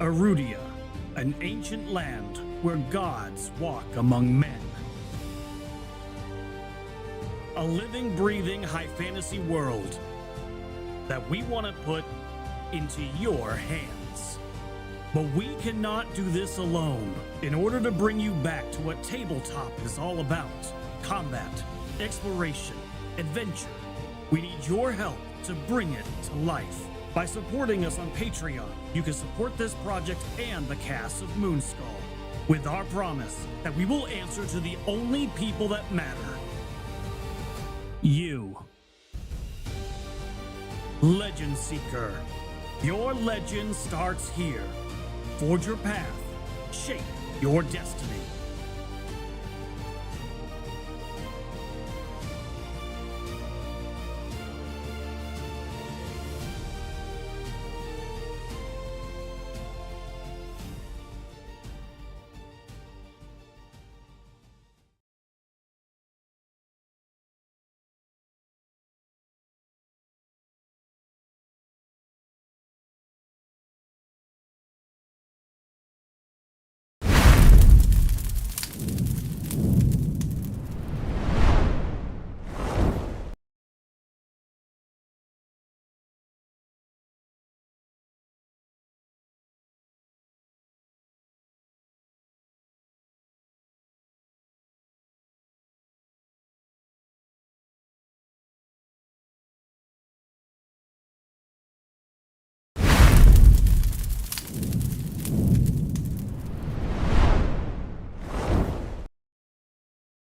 Erudia, an ancient land where gods walk among men. A living, breathing high fantasy world that we want to put into your hands. But we cannot do this alone. In order to bring you back to what tabletop is all about, combat, exploration, adventure, we need your help to bring it to life. By supporting us on Patreon, you can support this project and the cast of Moonskull, with our promise that we will answer to the only people that matter. You. Legend Seeker. Your legend starts here. Forge your path. Shape your destiny.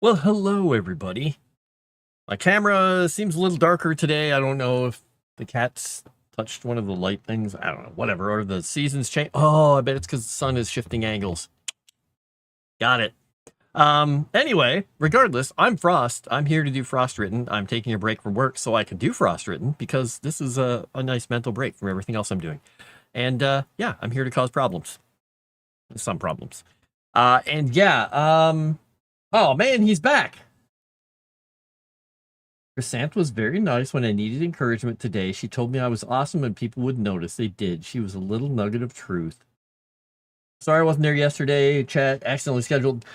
Well, hello everybody. My camera seems a little darker today. I don't know if the cat's touched one of the light things. I don't know, whatever. Or the seasons change. Oh, I bet it's because the sun is shifting angles. Got it. Anyway, regardless, I'm Frost. I'm here to do Frostewritten. I'm taking a break from work so I can do Frostewritten because this is a nice mental break from everything else I'm doing. And yeah, I'm here to cause problems. Some problems. Oh man, he's back. Chrysant was very nice when I needed encouragement today. She told me I was awesome and people would notice. They did. She was a little nugget of truth. Sorry I wasn't there yesterday. Chat accidentally scheduled.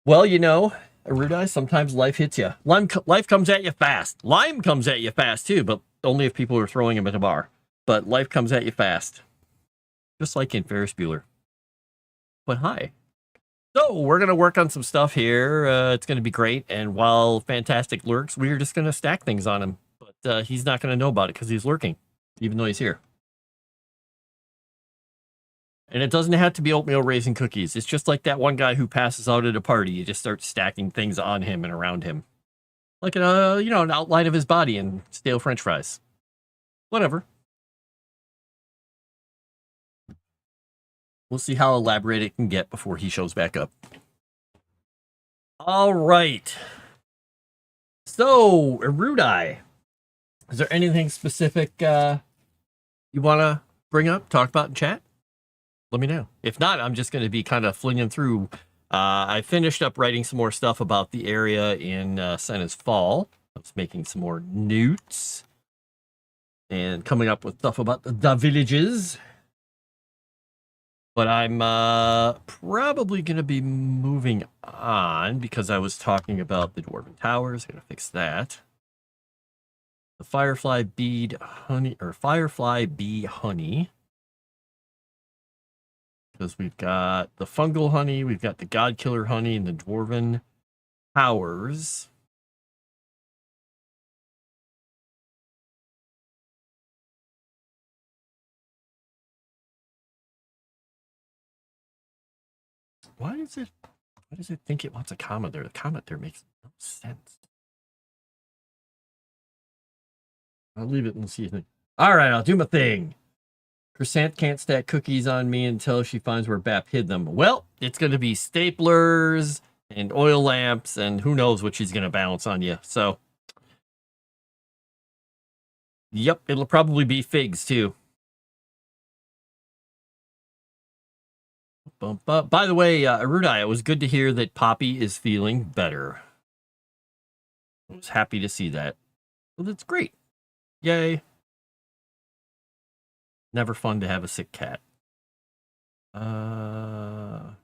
Well, you know, Erudia, sometimes life hits you. Life comes at you fast. Lime comes at you fast too, but only if people are throwing him at a bar. But life comes at you fast. Just like in Ferris Bueller. But hi. So we're going to work on some stuff here. It's going to be great. And while Fantastic lurks, we're just going to stack things on him. But he's not going to know about it because he's lurking, even though he's here. And it doesn't have to be oatmeal raisin cookies. It's just like that one guy who passes out at a party. You just start stacking things on him and around him. Like, an outline of his body and stale French fries. Whatever. We'll see how elaborate it can get before he shows back up. All right. So, Erudia, is there anything specific you want to bring up, talk about in chat? Let me know. If not, I'm just going to be kind of flinging through. I finished up writing some more stuff about the area in Senna's Fall. I was making some more notes and coming up with stuff about the villages. But I'm probably going to be moving on because I was talking about the Dwarven Towers. Going to fix that. The Firefly Bee Honey. Because we've got the Fungal Honey, we've got the God Killer Honey, and the Dwarven Towers. Why does it think it wants a comma there? The comment there makes no sense. I'll leave it and see you think. All right, I'll do my thing. Chrysant can't stack cookies on me until she finds where Bap hid them. Well, it's going to be staplers and oil lamps, and who knows what she's going to bounce on you. So, yep, it'll probably be figs too. By the way, Erudia, it was good to hear that Poppy is feeling better. I was happy to see that. Well, that's great. Yay. Never fun to have a sick cat. Uh,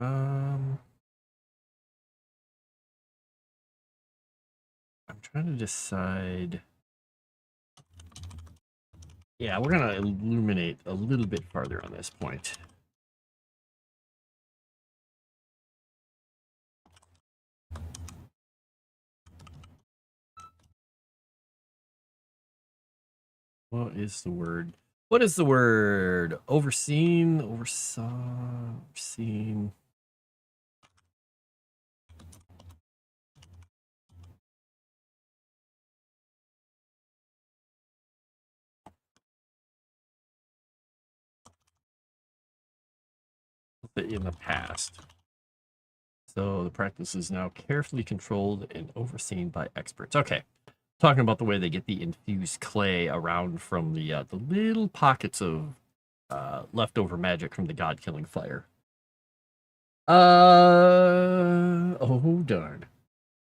um, I'm trying to decide. Yeah, we're gonna illuminate a little bit farther on this point. What is the word? What is the word? Overseen, oversaw, overseen. In the past. So the practice is now carefully controlled and overseen by experts. Okay. Talking about the way they get the infused clay around from the little pockets of leftover magic from the god-killing fire. Oh darn.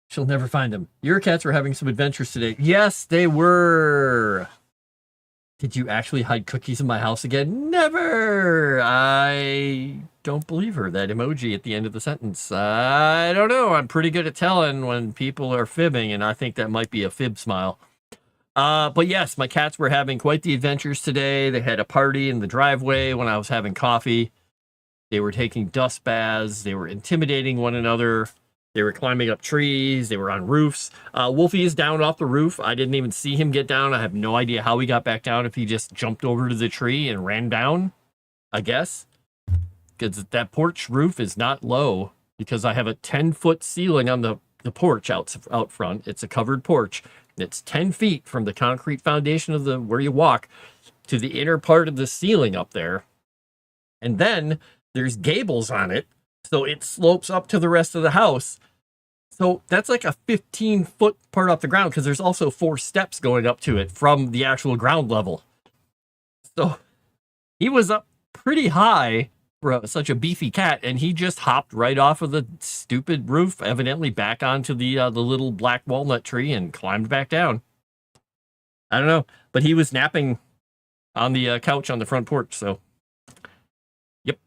She'll never find them. Your cats were having some adventures today. Yes, they were. Did you actually hide cookies in my house again? Never! I don't believe her. That emoji at the end of the sentence. I don't know. I'm pretty good at telling when people are fibbing, and I think that might be a fib smile. But yes, my cats were having quite the adventures today. They had a party in the driveway when I was having coffee. They were taking dust baths. They were intimidating one another. They were climbing up trees. They were on roofs. Wolfie is down off the roof. I didn't even see him get down. I have no idea how he got back down, if he just jumped over to the tree and ran down, I guess. Because that porch roof is not low, because I have a 10-foot ceiling on the porch out front. It's a covered porch. It's 10 feet from the concrete foundation of the where you walk to the inner part of the ceiling up there. And then there's gables on it, so it slopes up to the rest of the house. So that's like a 15-foot part off the ground, because there's also 4 steps going up to it from the actual ground level. So he was up pretty high for such a beefy cat, and he just hopped right off of the stupid roof, evidently back onto the little black walnut tree, and climbed back down. I don't know, but he was napping on the couch on the front porch, so yep.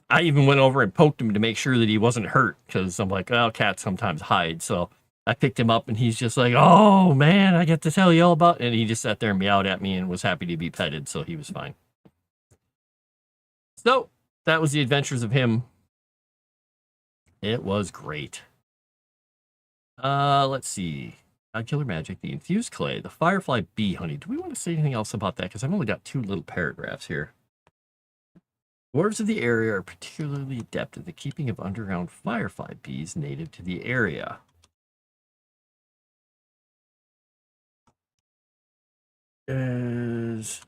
I even went over and poked him to make sure that he wasn't hurt, because I'm like, well, cats sometimes hide, so I picked him up, and he's just like, oh, man, I get to tell you all about it. And he just sat there and meowed at me and was happy to be petted, so he was fine. So that was the adventures of him. It was great. Let's see. Killer magic, the infused clay, the firefly bee honey. Do we want to say anything else about that? Because I've only got 2 little paragraphs here. Dwarves of the area are particularly adept at the keeping of underground firefly bees native to the area. Is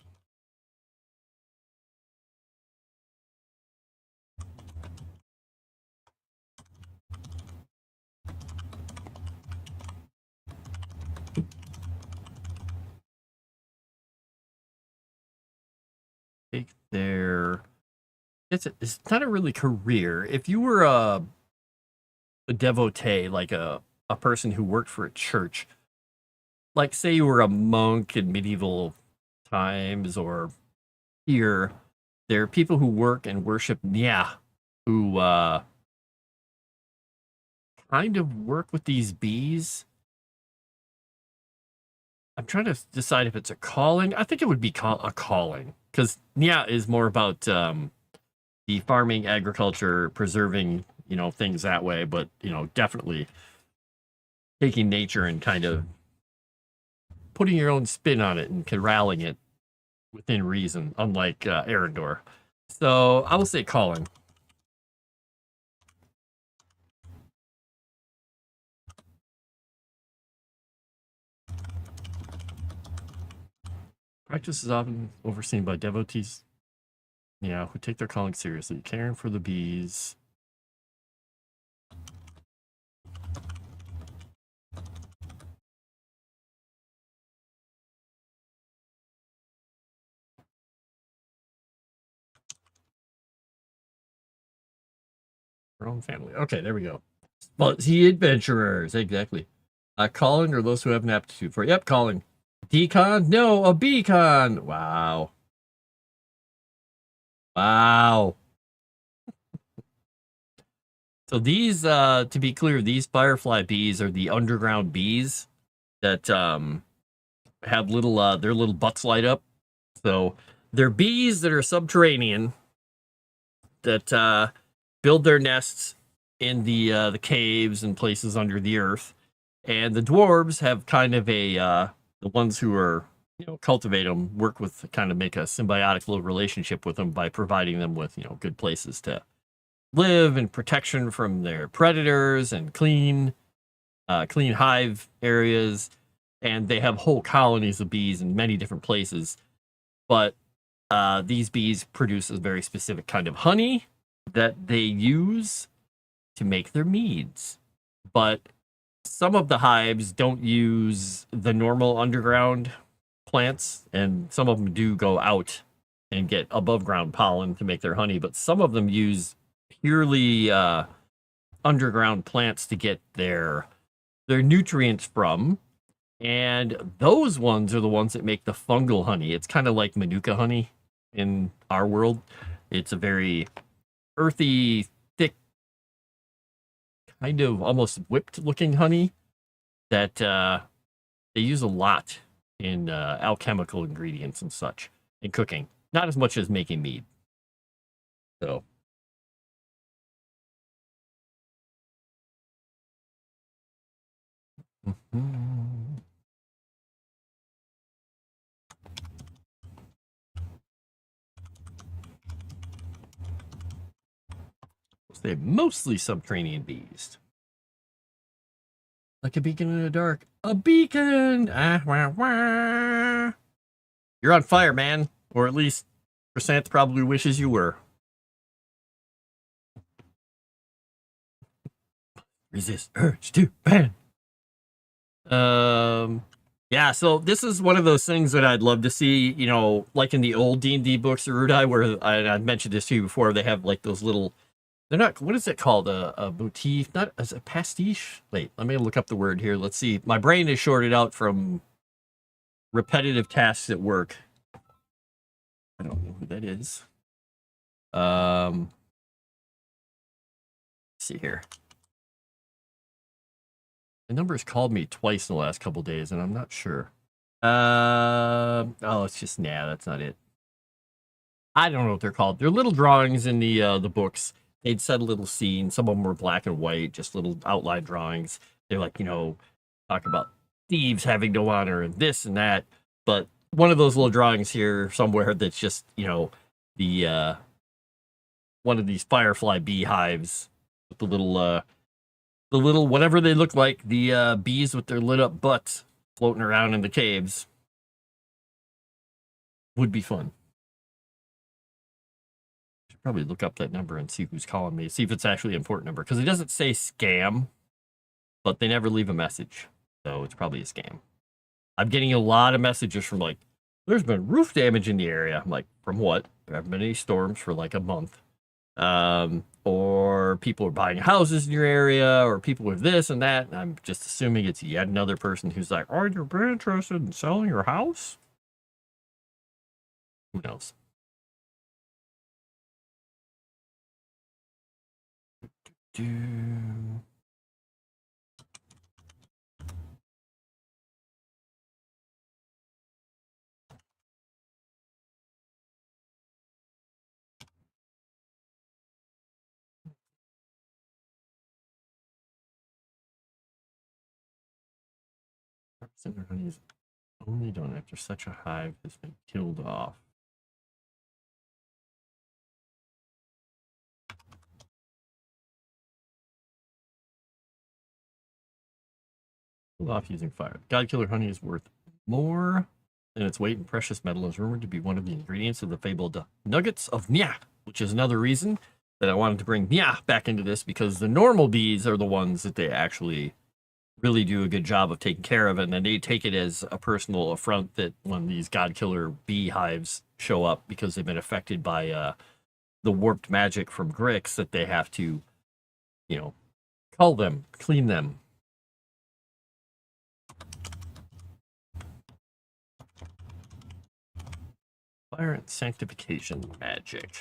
take their it's not a really career. If you were a devotee, like a person who worked for a church, like say you were a monk in medieval times, or here, there are people who work and worship who kind of work with these bees. I'm trying to decide if it's a calling. I think it would be a calling, because is more about the farming, agriculture, preserving, things that way. But definitely taking nature and kind of putting your own spin on it and corralling it within reason, unlike Erendor. So I will say calling. Practice is often overseen by devotees, who take their calling seriously, caring for the bees. Their own family. Okay, there we go. But the adventurers, exactly. Calling or those who have an aptitude for it. Yep, calling. Decon? No, a beacon. Wow. Wow. So these, to be clear, these firefly bees are the underground bees that have little, their little butts light up. So they're bees that are subterranean that build their nests in the caves and places under the earth. And the dwarves have kind of the ones who are, cultivate them, work with, kind of make a symbiotic little relationship with them by providing them with, good places to live and protection from their predators and clean hive areas. And they have whole colonies of bees in many different places. But these bees produce a very specific kind of honey that they use to make their meads. But some of the hives don't use the normal underground plants, and some of them do go out and get above ground pollen to make their honey, but some of them use purely underground plants to get their nutrients from. And those ones are the ones that make the fungal honey. It's kind of like Manuka honey in our world. It's a very earthy, thick, kind of almost whipped looking honey that they use a lot in alchemical ingredients and such in cooking. Not as much as making mead. So. They're mostly subterranean bees. Like a beacon in the dark. A beacon! Ah, wah, wah. You're on fire, man. Or at least Percent probably wishes you were. Resist urge to ban. Yeah, so this is one of those things that I'd love to see, like in the old D&D books, Erudia, where I mentioned this to you before, they have like those little, they're not, what is it called? A motif, not as a pastiche? Wait, let me look up the word here. Let's see. My brain is shorted out from repetitive tasks at work. I don't know who that is. Let's see here. The number's called me twice in the last couple days, and I'm not sure. Oh, it's just, that's not it. I don't know what they're called. They're little drawings in the books. They'd set a little scene. Some of them were black and white, just little outline drawings. They're like, talk about thieves having no honor and this and that. But one of those little drawings here somewhere that's just, the one of these firefly beehives with the little whatever they look like, the bees with their lit up butts floating around in the caves. Would be fun. Should probably look up that number and see who's calling me, see if it's actually an important number, because it doesn't say scam, but they never leave a message, so it's probably a scam. I'm getting a lot of messages from like, there's been roof damage in the area. I'm like, from what? There haven't been any storms for like a month. Or people are buying houses in your area, or people with this and that. And I'm just assuming it's yet another person who's like, are you interested in selling your house? Who knows? Honey is only done after such a hive has been killed off. Killed off using fire. God killer honey is worth more than its weight in precious metal, is rumored to be one of the ingredients of the fabled nuggets of Nya, which is another reason that I wanted to bring Nya back into this, because the normal bees are the ones that they actually really do a good job of taking care of, and then they take it as a personal affront that when these god killer beehives show up because they've been affected by the warped magic from Grix, that they have to, cull them, clean them. Fire and sanctification magic.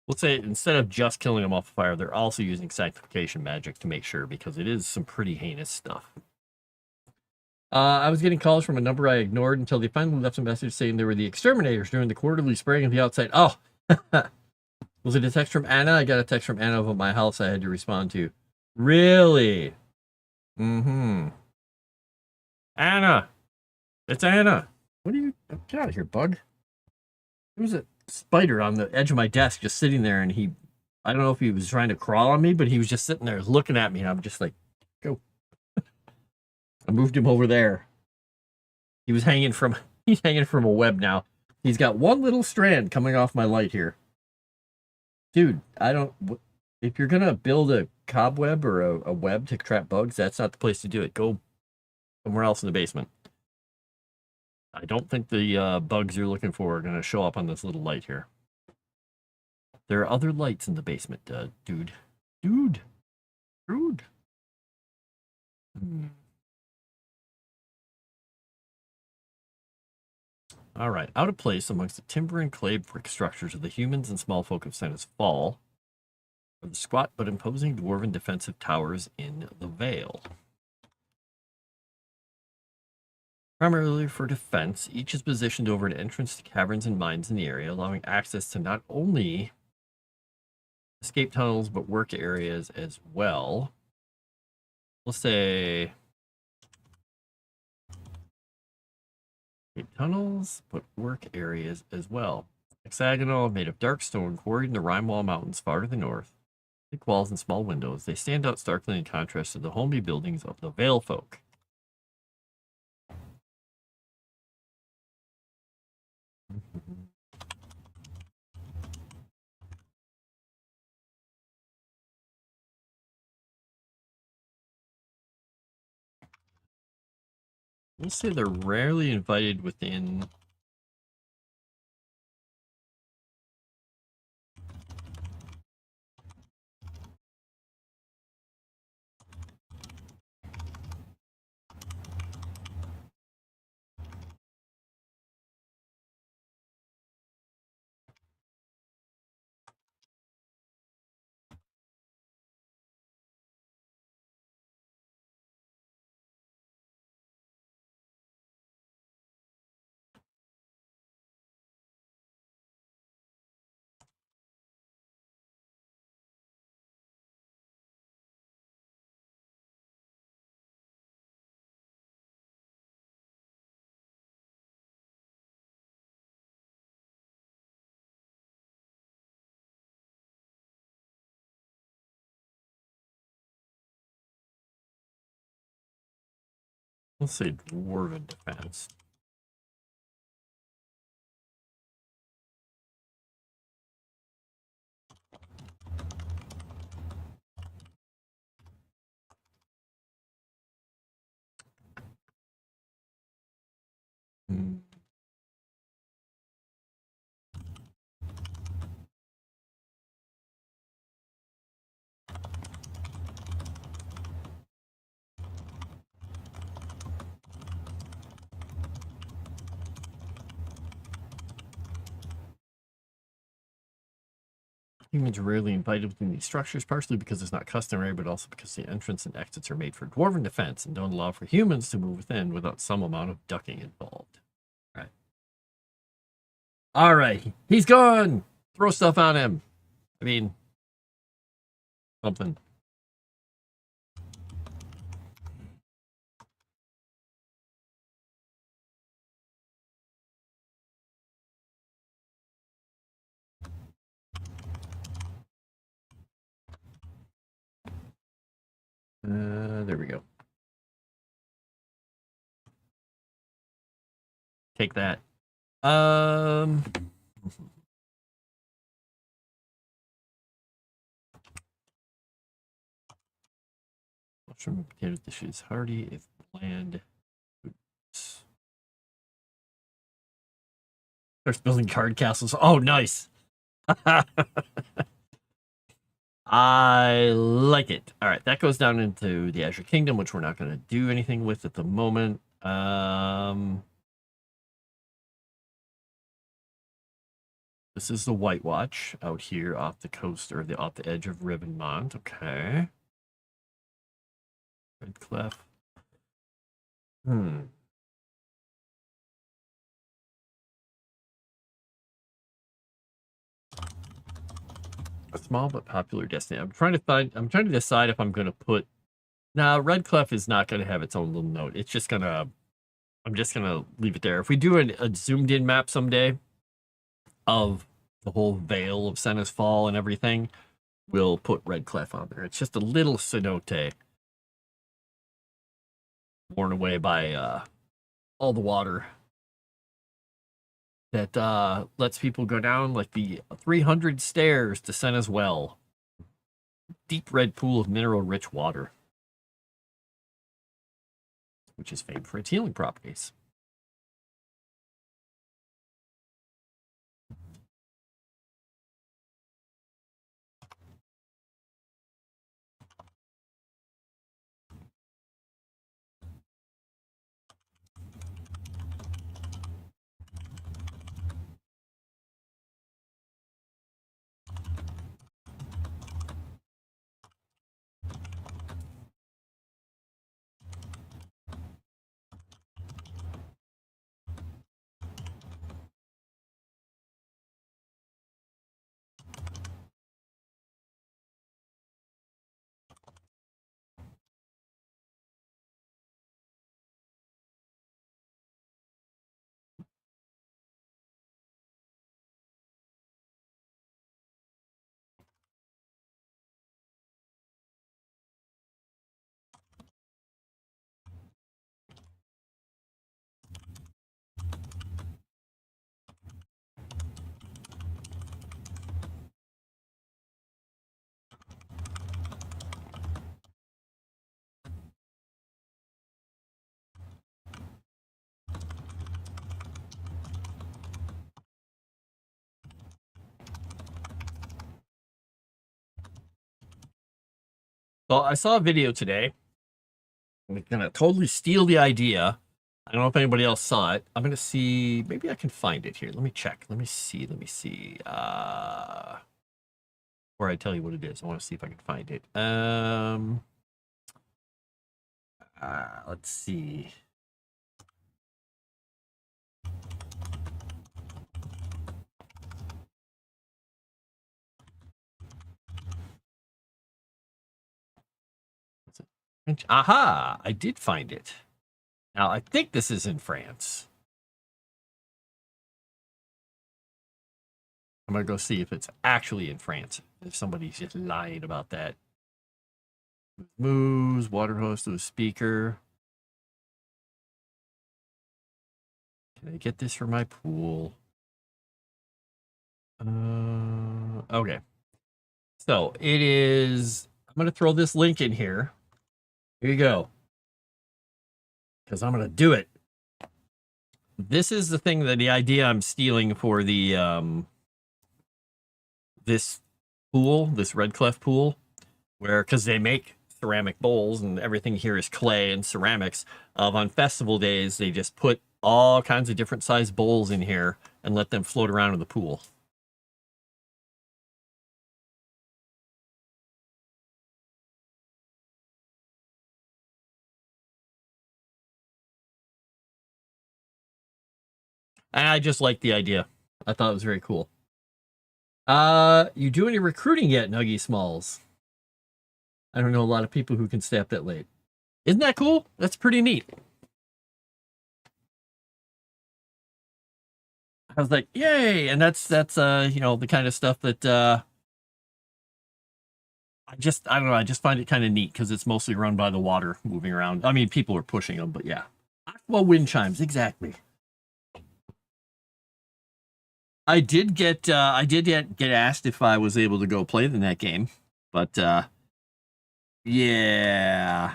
Let's say instead of just killing them off the fire, they're also using sanctification magic to make sure, because it is some pretty heinous stuff. I was getting calls from a number I ignored until they finally left a message saying they were the exterminators during the quarterly spraying of the outside. Oh, was it a text from Anna? I got a text from Anna about my house I had to respond to. Really? Mm-hmm. Anna! It's Anna! What are you... Get out of here, bug. There was a spider on the edge of my desk just sitting there, and he... I don't know if he was trying to crawl on me, but he was just sitting there looking at me, and I'm just like, go. I moved him over there. He's hanging from a web now. He's got one little strand coming off my light here. Dude, if you're gonna build a cobweb or a web to trap bugs, that's not the place to do it. Go somewhere else in the basement. I don't think the bugs you're looking for are gonna show up on this little light here. There are other lights in the basement, dude. Dude. All right, out of place amongst the timber and clay brick structures of the humans and small folk of Senna's Fall are the squat but imposing dwarven defensive towers in the Vale. Primarily for defense, each is positioned over an entrance to caverns and mines in the area, allowing access to not only escape tunnels but work areas as well. Let's say tunnels, but work areas as well. Hexagonal, made of dark stone, quarried in the Rheinwall Mountains far to the north. Thick walls and small windows, they stand out starkly in contrast to the homely buildings of the Vale folk. Let's say they're rarely invited within let's say dwarven defense. Humans are rarely invited within these structures, partially because it's not customary, but also because the entrance and exits are made for dwarven defense and don't allow for humans to move within without some amount of ducking involved. All right, he's gone. Throw stuff on him. I mean, something. There we go. Take that. Mushroom and potato dishes hearty if bland. Starts building card castles. Oh, nice. I like it. All right, that goes down into the Azure Kingdom, which we're not going to do anything with at the moment. This is the White Watch out here off the coast, or off the edge of Rivenmont. Okay. Red Clef. A small but popular destination. I'm trying to decide if I'm gonna put. Now, Red Clef is not gonna have its own little note. It's just gonna. I'm just gonna leave it there. If we do a zoomed in map someday of the whole Vale of Senna's Fall and everything, we'll put Red Clef on there. It's just a little cenote worn away by all the water that lets people go down like the 300 stairs to Senna's Well. Deep red pool of mineral-rich water, which is famed for its healing properties. Well, I saw a video today. I'm gonna totally steal the idea. I don't know if anybody else saw it. I'm gonna see. Maybe I can find it here. Let me check. Let me see. Before I tell you what it is, I want to see if I can find it. Let's see. Aha! I did find it. Now, I think this is in France. I'm going to go see if it's actually in France. If somebody's just lying about that. Moves, water hose to a speaker. Can I get this for my pool? Okay. So, it is... I'm going to throw this link in here. Here you go. Because I'm going to do it. This is the thing, that the idea I'm stealing for the this pool, this Red Clef pool, where, because they make ceramic bowls and everything here is clay and ceramics, on festival days they just put all kinds of different size bowls in here and let them float around in the pool. And I just like the idea. I thought it was very cool. You do any recruiting yet, Nuggy Smalls? I don't know a lot of people who can stay up that late. Isn't that cool? That's pretty neat. I was like, yay! And that's you know, the kind of stuff that I don't know, I just find it kind of neat because it's mostly run by the water moving around. I mean, people are pushing them, but yeah. Aqua wind chimes, exactly. I did get asked if I was able to go play in that game, but yeah.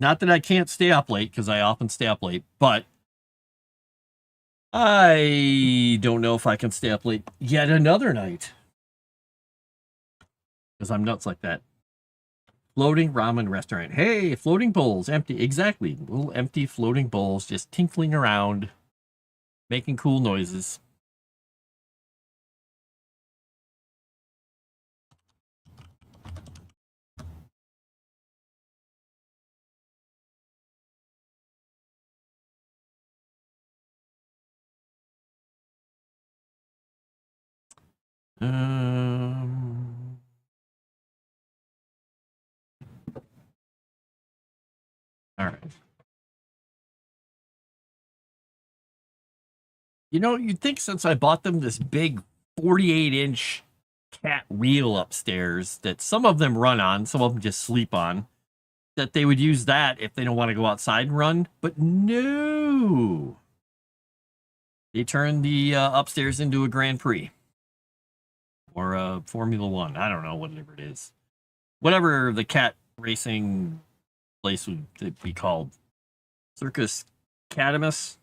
Not that I can't stay up late, because I often stay up late, but I don't know if I can stay up late yet another night. Because I'm nuts like that. Floating ramen restaurant. Hey, floating bowls, empty. Exactly. Little empty floating bowls just tinkling around, making cool noises. All right. You know, you'd think since I bought them this big 48-inch cat wheel upstairs that some of them run on, some of them just sleep on, that they would use that if they don't want to go outside and run. But no. They turned the upstairs into a Grand Prix. Or a Formula One. I don't know, whatever it is. Whatever the cat racing place would be called. Circus Catamus.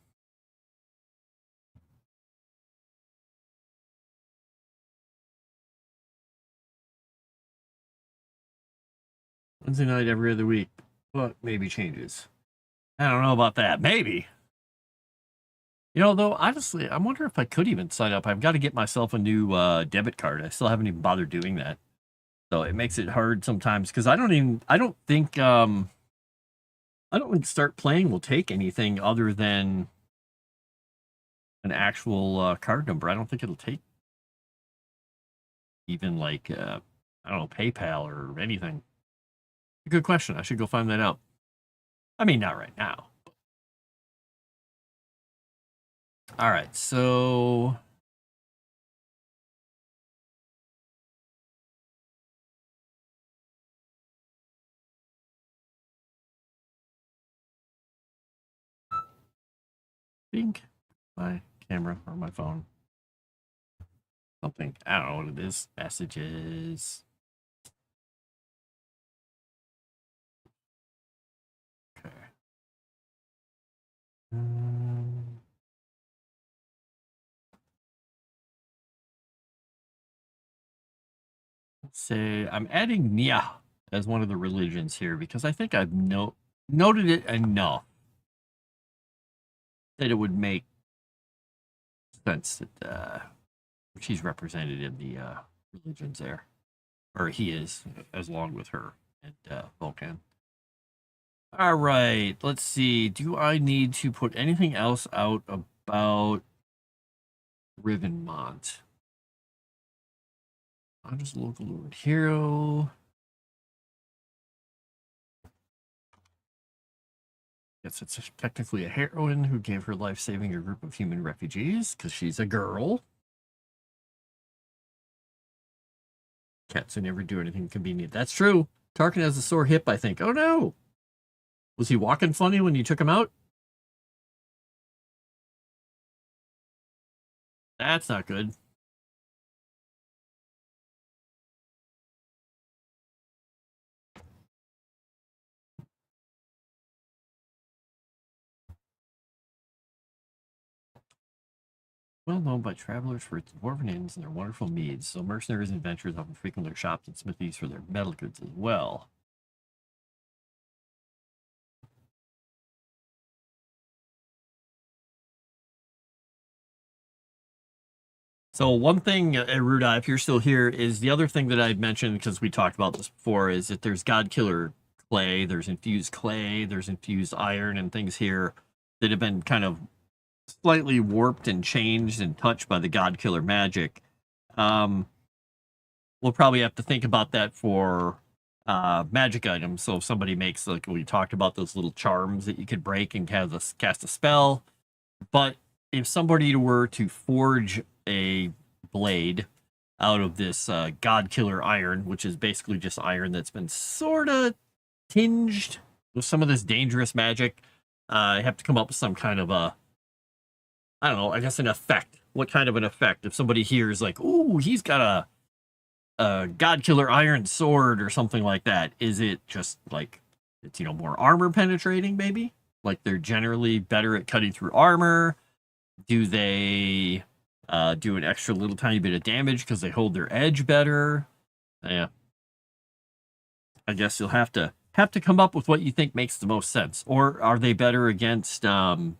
Wednesday night every other week. But maybe changes. I don't know about that. Maybe. You know, though, honestly, I wonder if I could even sign up. I've got to get myself a new debit card. I still haven't even bothered doing that. So it makes it hard sometimes because I don't think start playing will take anything other than an actual card number. I don't think it'll take even like, I don't know, PayPal or anything. Good question. I should go find that out. I mean, not right now. All right, so I think my camera or my phone. Something. I don't know what it is. Messages. Okay. Let's say I'm adding Nia as one of the religions here because I think I've noted it enough that it would make sense that she's represented in the religions there. Or he is, as along with her and Vulcan. All right, let's see. Do I need to put anything else out about Rivenmont? I'm just a local Lord hero. Guess it's technically a heroine who gave her life saving a group of human refugees because she's a girl. Cats who never do anything convenient. That's true. Tarkin has a sore hip, I think. Oh no! Was he walking funny when you took him out? That's not good. Well known by travelers for its dwarven inns and their wonderful meads, so mercenaries and adventurers often frequent their shops and smithies for their metal goods as well. So one thing, Erudia, if you're still here, is the other thing that I'd mentioned, because we talked about this before, is that there's God Killer clay, there's infused iron and things here that have been kind of slightly warped and changed and touched by the God Killer magic. We'll probably have to think about that for magic items. So if somebody makes, like we talked about, those little charms that you could break and cast a spell. But if somebody were to forge a blade out of this God Killer iron, which is basically just iron that's been sort of tinged with some of this dangerous magic, I have to come up with some kind of a, I don't know, I guess an effect. What kind of an effect? If somebody hears like, ooh, he's got a God Killer iron sword or something like that, is it just like, it's, more armor penetrating, maybe? Like they're generally better at cutting through armor? Do they do an extra little tiny bit of damage because they hold their edge better? Yeah. I guess you'll have to come up with what you think makes the most sense. Or are they better against certain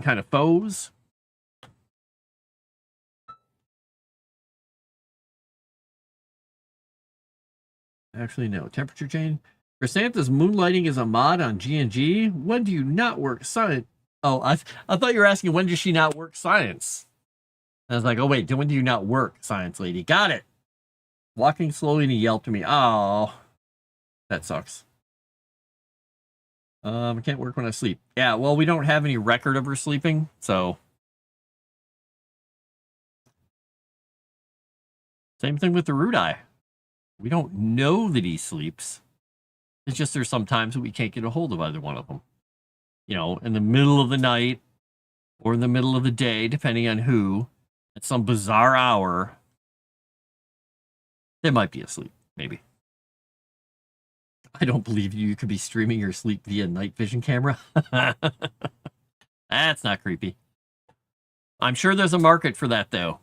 kind of foes? Actually, no. Temperature change. Chrysanthus moonlighting is a mod on G&G. When do you not work science? Oh, I thought you were asking when does she not work science? I was like, oh, wait, when do you not work, science lady? Got it. Walking slowly and he yelped at me. Oh, that sucks. I can't work when I sleep. Yeah, well, we don't have any record of her sleeping, so. Same thing with the Erudia. We don't know that he sleeps. It's just there's some times that we can't get a hold of either one of them. You know, in the middle of the night or in the middle of the day, depending on who, at some bizarre hour, they might be asleep, maybe. I don't believe you could be streaming your sleep via night vision camera. That's not creepy. I'm sure there's a market for that, though.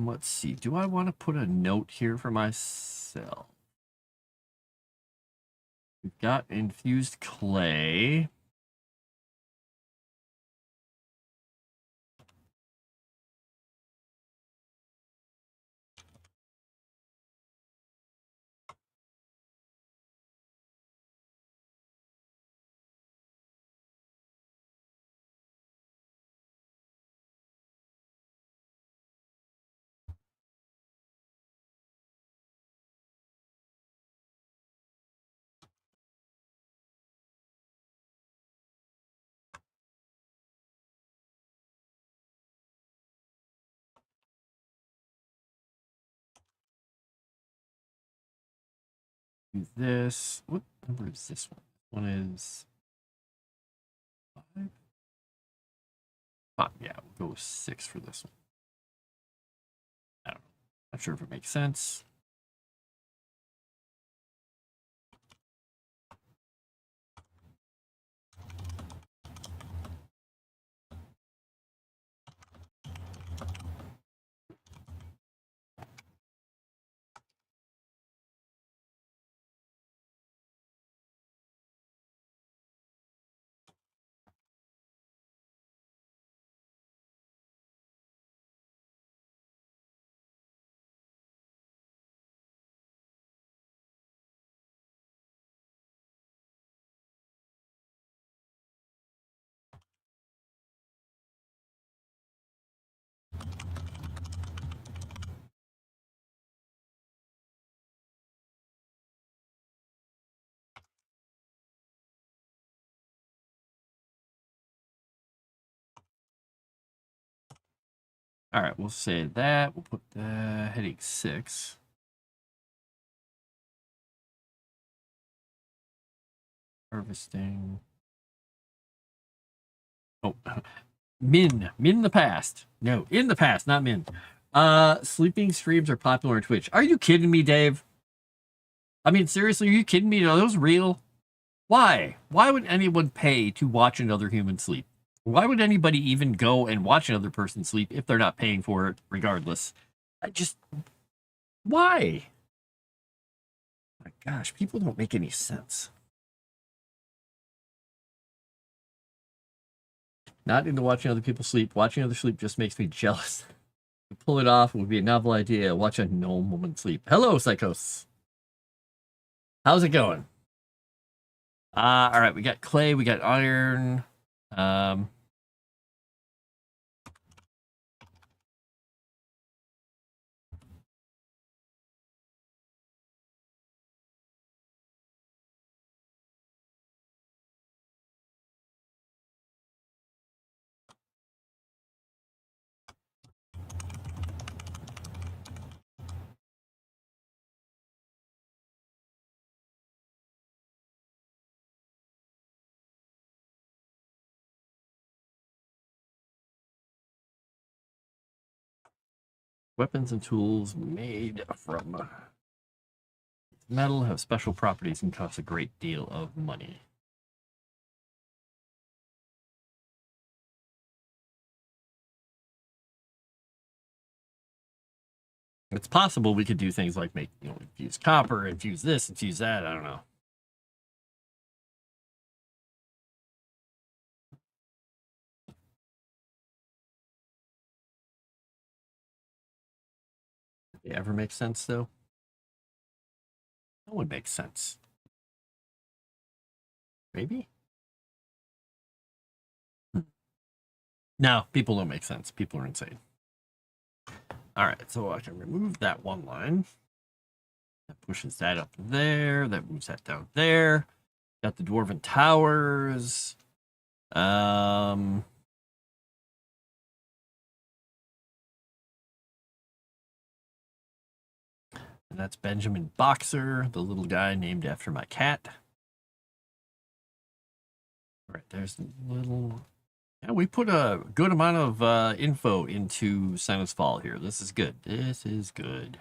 Let's see. Do I want to put a note here for myself? We've got infused clay. Do this. What number is this one? One is 5. Yeah, we'll go with 6 for this one. I don't know. Not sure if it makes sense. All right, we'll say that. We'll put the headache 6. Harvesting. Oh, min the past. No, in the past, not min. Sleeping streams are popular on Twitch. Are you kidding me, Dave? I mean, seriously, are you kidding me? Are those real? Why? Why would anyone pay to watch another human sleep? Why would anybody even go and watch another person sleep if they're not paying for it regardless? Why? My gosh, people don't make any sense. Not into watching other people sleep. Watching other sleep just makes me jealous. To pull it off, it would be a novel idea. Watch a gnome woman sleep. Hello, Psychos. How's it going? All right, we got clay, we got iron. Weapons and tools made from metal have special properties and cost a great deal of money. It's possible we could do things like make, infuse copper, infuse this, infuse that. I don't know. Did they ever make sense, though? That would make sense. Maybe? No, people don't make sense. People are insane. All right, so I can remove that one line. That pushes that up there. That moves that down there. Got the Dwarven Towers. And that's Benjamin Boxer, the little guy named after my cat. All right, there's the little... Yeah, we put a good amount of info into Sinus Fall here. This is good. This is good.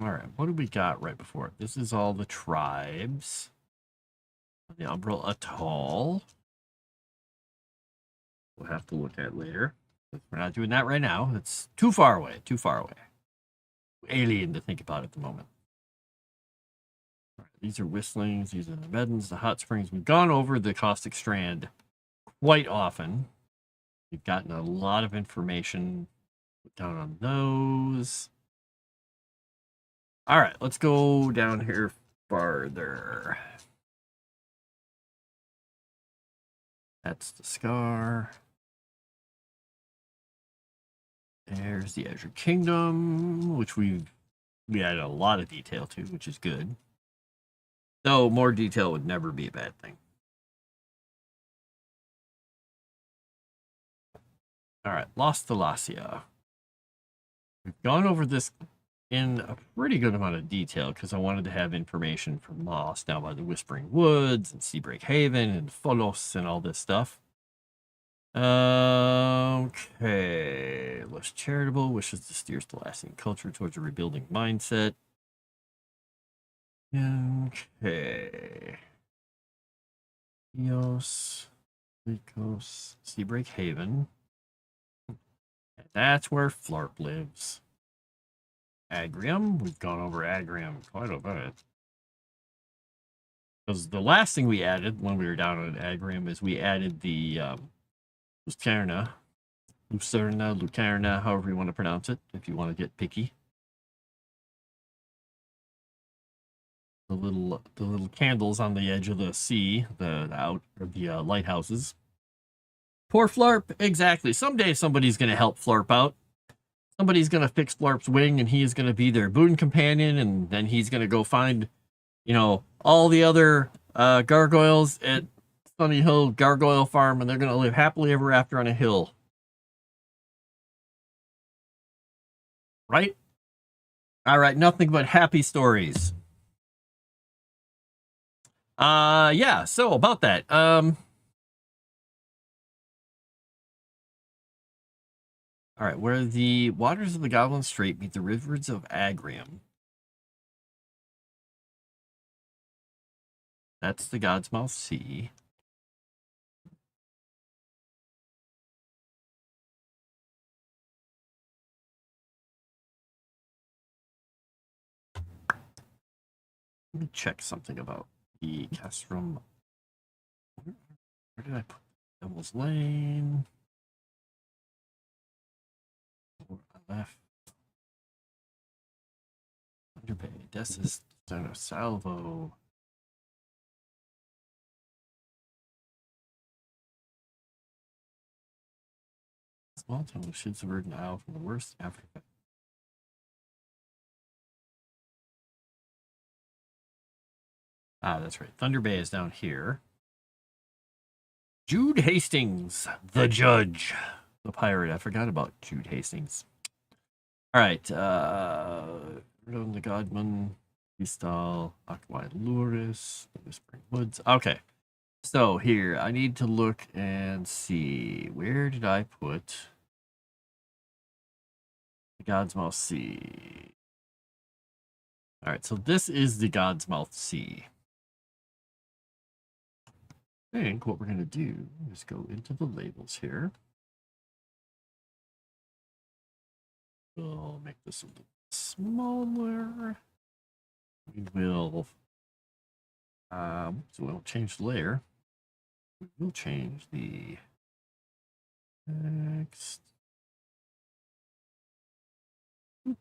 All right, what do we got right before it? This is all the tribes. The Umbral Atoll. We'll have to look at later. We're not doing that right now. It's too far away. Too far away. Alien to think about at the moment. All right, these are Whistlings. These are the Meddens, the Hot Springs. We've gone over the Caustic Strand quite often. We've gotten a lot of information down on those. All right, let's go down here farther. That's the Scar. There's the Azure Kingdom, which we added a lot of detail to, which is good. Though more detail would never be a bad thing. All right, Lost Thalasia. We've gone over this in a pretty good amount of detail because I wanted to have information from Lost down by the Whispering Woods and Seabreak Haven and Folos and all this stuff. Okay, less charitable, wishes to steer Thalassian culture towards a rebuilding mindset. Okay. Eos, Lycos, Seabreak Haven. And that's where Flarp lives. Agrium, we've gone over Agrium quite a bit. Because the last thing we added when we were down on Agrium is we added the Lucerna, however you want to pronounce it, if you want to get picky. The little candles on the edge of the sea, the lighthouses. Poor Flarp, exactly. Someday somebody's going to help Flarp out. Somebody's going to fix Flarp's wing, and he is going to be their boon companion, and then he's going to go find, all the other gargoyles at Sunny Hill Gargoyle Farm, and they're going to live happily ever after on a hill. Right? All right, nothing but happy stories. Yeah, so about that. All right, where the waters of the Goblin Strait meet the rivers of Agrium. That's the God's Mouth Sea. Let me check something about the Castrum. Where did I put Devil's Lane? Left. Thunder Bay, Dessus, Salvo. Small town shoots the Virgin Isle from the worst Africa. Ah, that's right. Thunder Bay is down here. Jude Hastings, the judge, the pirate. I forgot about Jude Hastings. All right. The Godman, Vistal, Aquai Luris, the Whispering Woods. Okay. So here, I need to look and see. Where did I put the God's Mouth Sea? All right, so this is the God's Mouth Sea. I think what we're going to do is go into the labels here. We'll make this a little smaller. We will, so we won't change the layer. We will change the text. The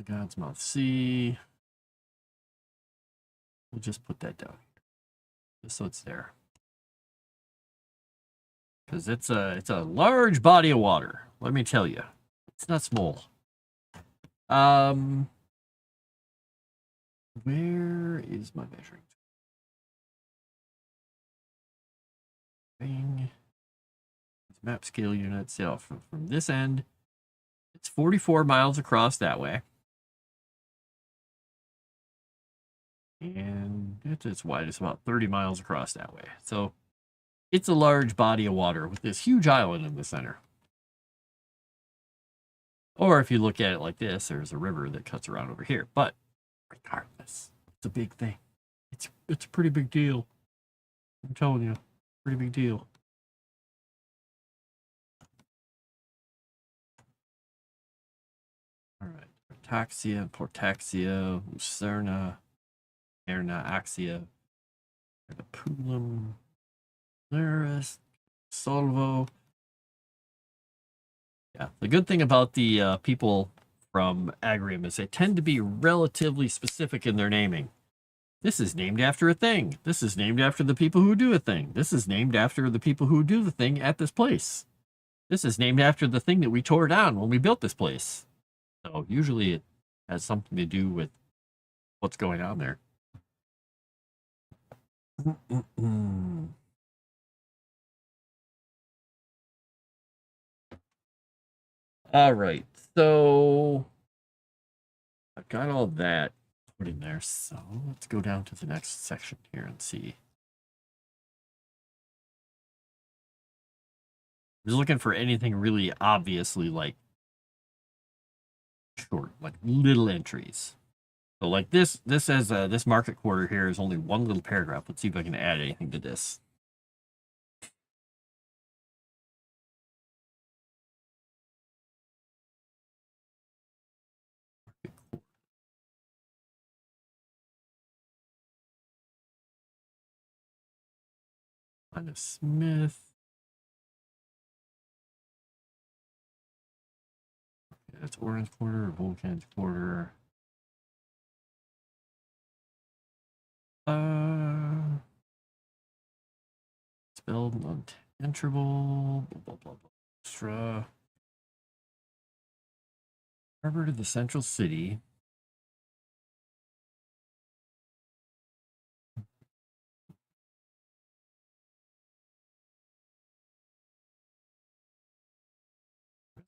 God's Mouth Sea. We'll just put that down just so it's there. Because it's a large body of water. Let me tell you, it's not small. Where is my measuring thing? Map scale units. Yeah, from this end, it's 44 miles across that way, and it's as wide as about 30 miles across that way. So it's a large body of water with this huge island in the center. Or if you look at it like this, there's a river that cuts around over here. But regardless, it's a big thing. It's a pretty big deal. I'm telling you, pretty big deal. All right, Portaxia, Lucerna, Erna, Axia, Pulum, Laris, Solvo. Yeah, the good thing about the people from Agrium is they tend to be relatively specific in their naming. This is named after a thing. This is named after the people who do a thing. This is named after the people who do the thing at this place. This is named after the thing that we tore down when we built this place. So usually it has something to do with what's going on there. All right, so I've got all that put in there. So let's go down to the next section here and see. I was looking for anything really obviously like short, like little entries. So like this says this market quarter here is only one little paragraph. Let's see if I can add anything to this. Anna Smith. Okay, that's Orange Quarter, Vulcan's Quarter. Spelled untentrable. Blah blah blah blah. Extra. Harbor to the central city.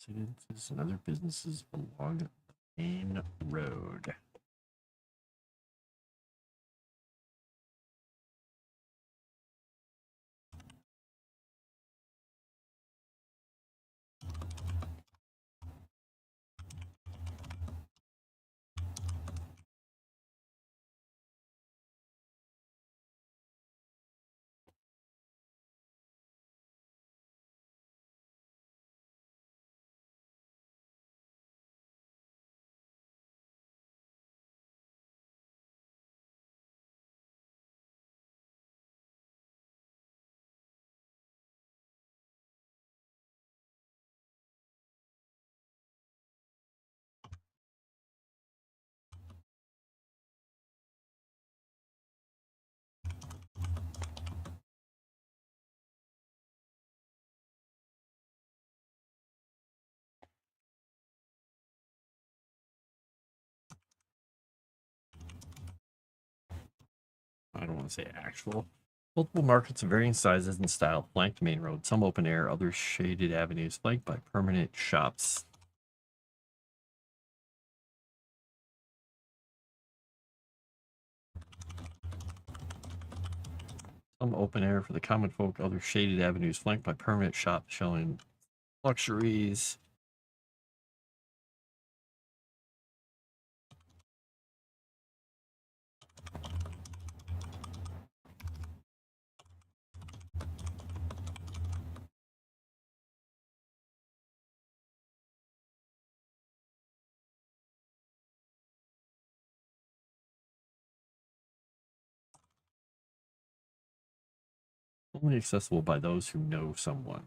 Residences and other businesses along the main road. I don't want to say actual. Multiple markets of varying sizes and style flanked the main road. Some open air, others shaded avenues flanked by permanent shops. Some open air for the common folk, others shaded avenues flanked by permanent shops showing luxuries. Only accessible by those who know someone.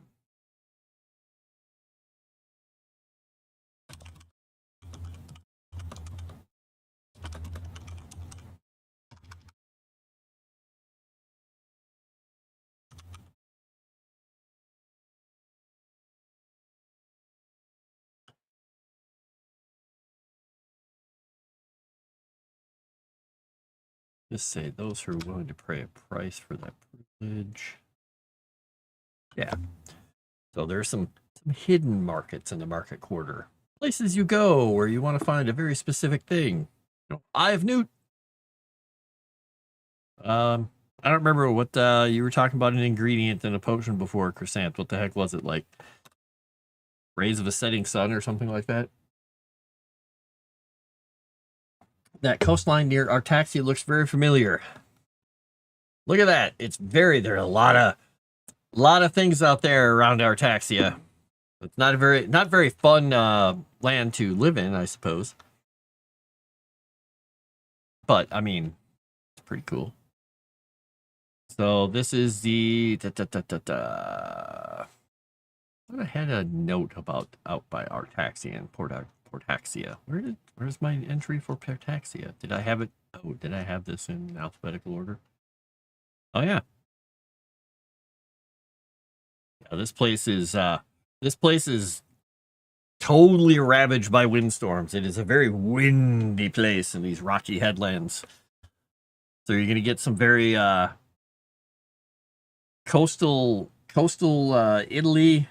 Just say those who are willing to pay a price for that privilege. Yeah. So there's some hidden markets in the market quarter. Places you go where you want to find a very specific thing. You know, Eye of Newt. I don't remember what you were talking about, an ingredient in a potion before, Chrysant. What the heck was it, like rays of a setting sun or something like that? That coastline near Artaxia looks very familiar. Look at that. It's very, there are a lot of things out there around Artaxia. It's not very fun land to live in, I suppose. But I mean, it's pretty cool. So this is the I had a note about out by Artaxia and Portaxia. Where's my entry for Portaxia? Did I have it? Oh, did I have this in alphabetical order? Oh yeah. Yeah, this place is totally ravaged by windstorms. It is a very windy place in these rocky headlands. So you're gonna get some very coastal Italy,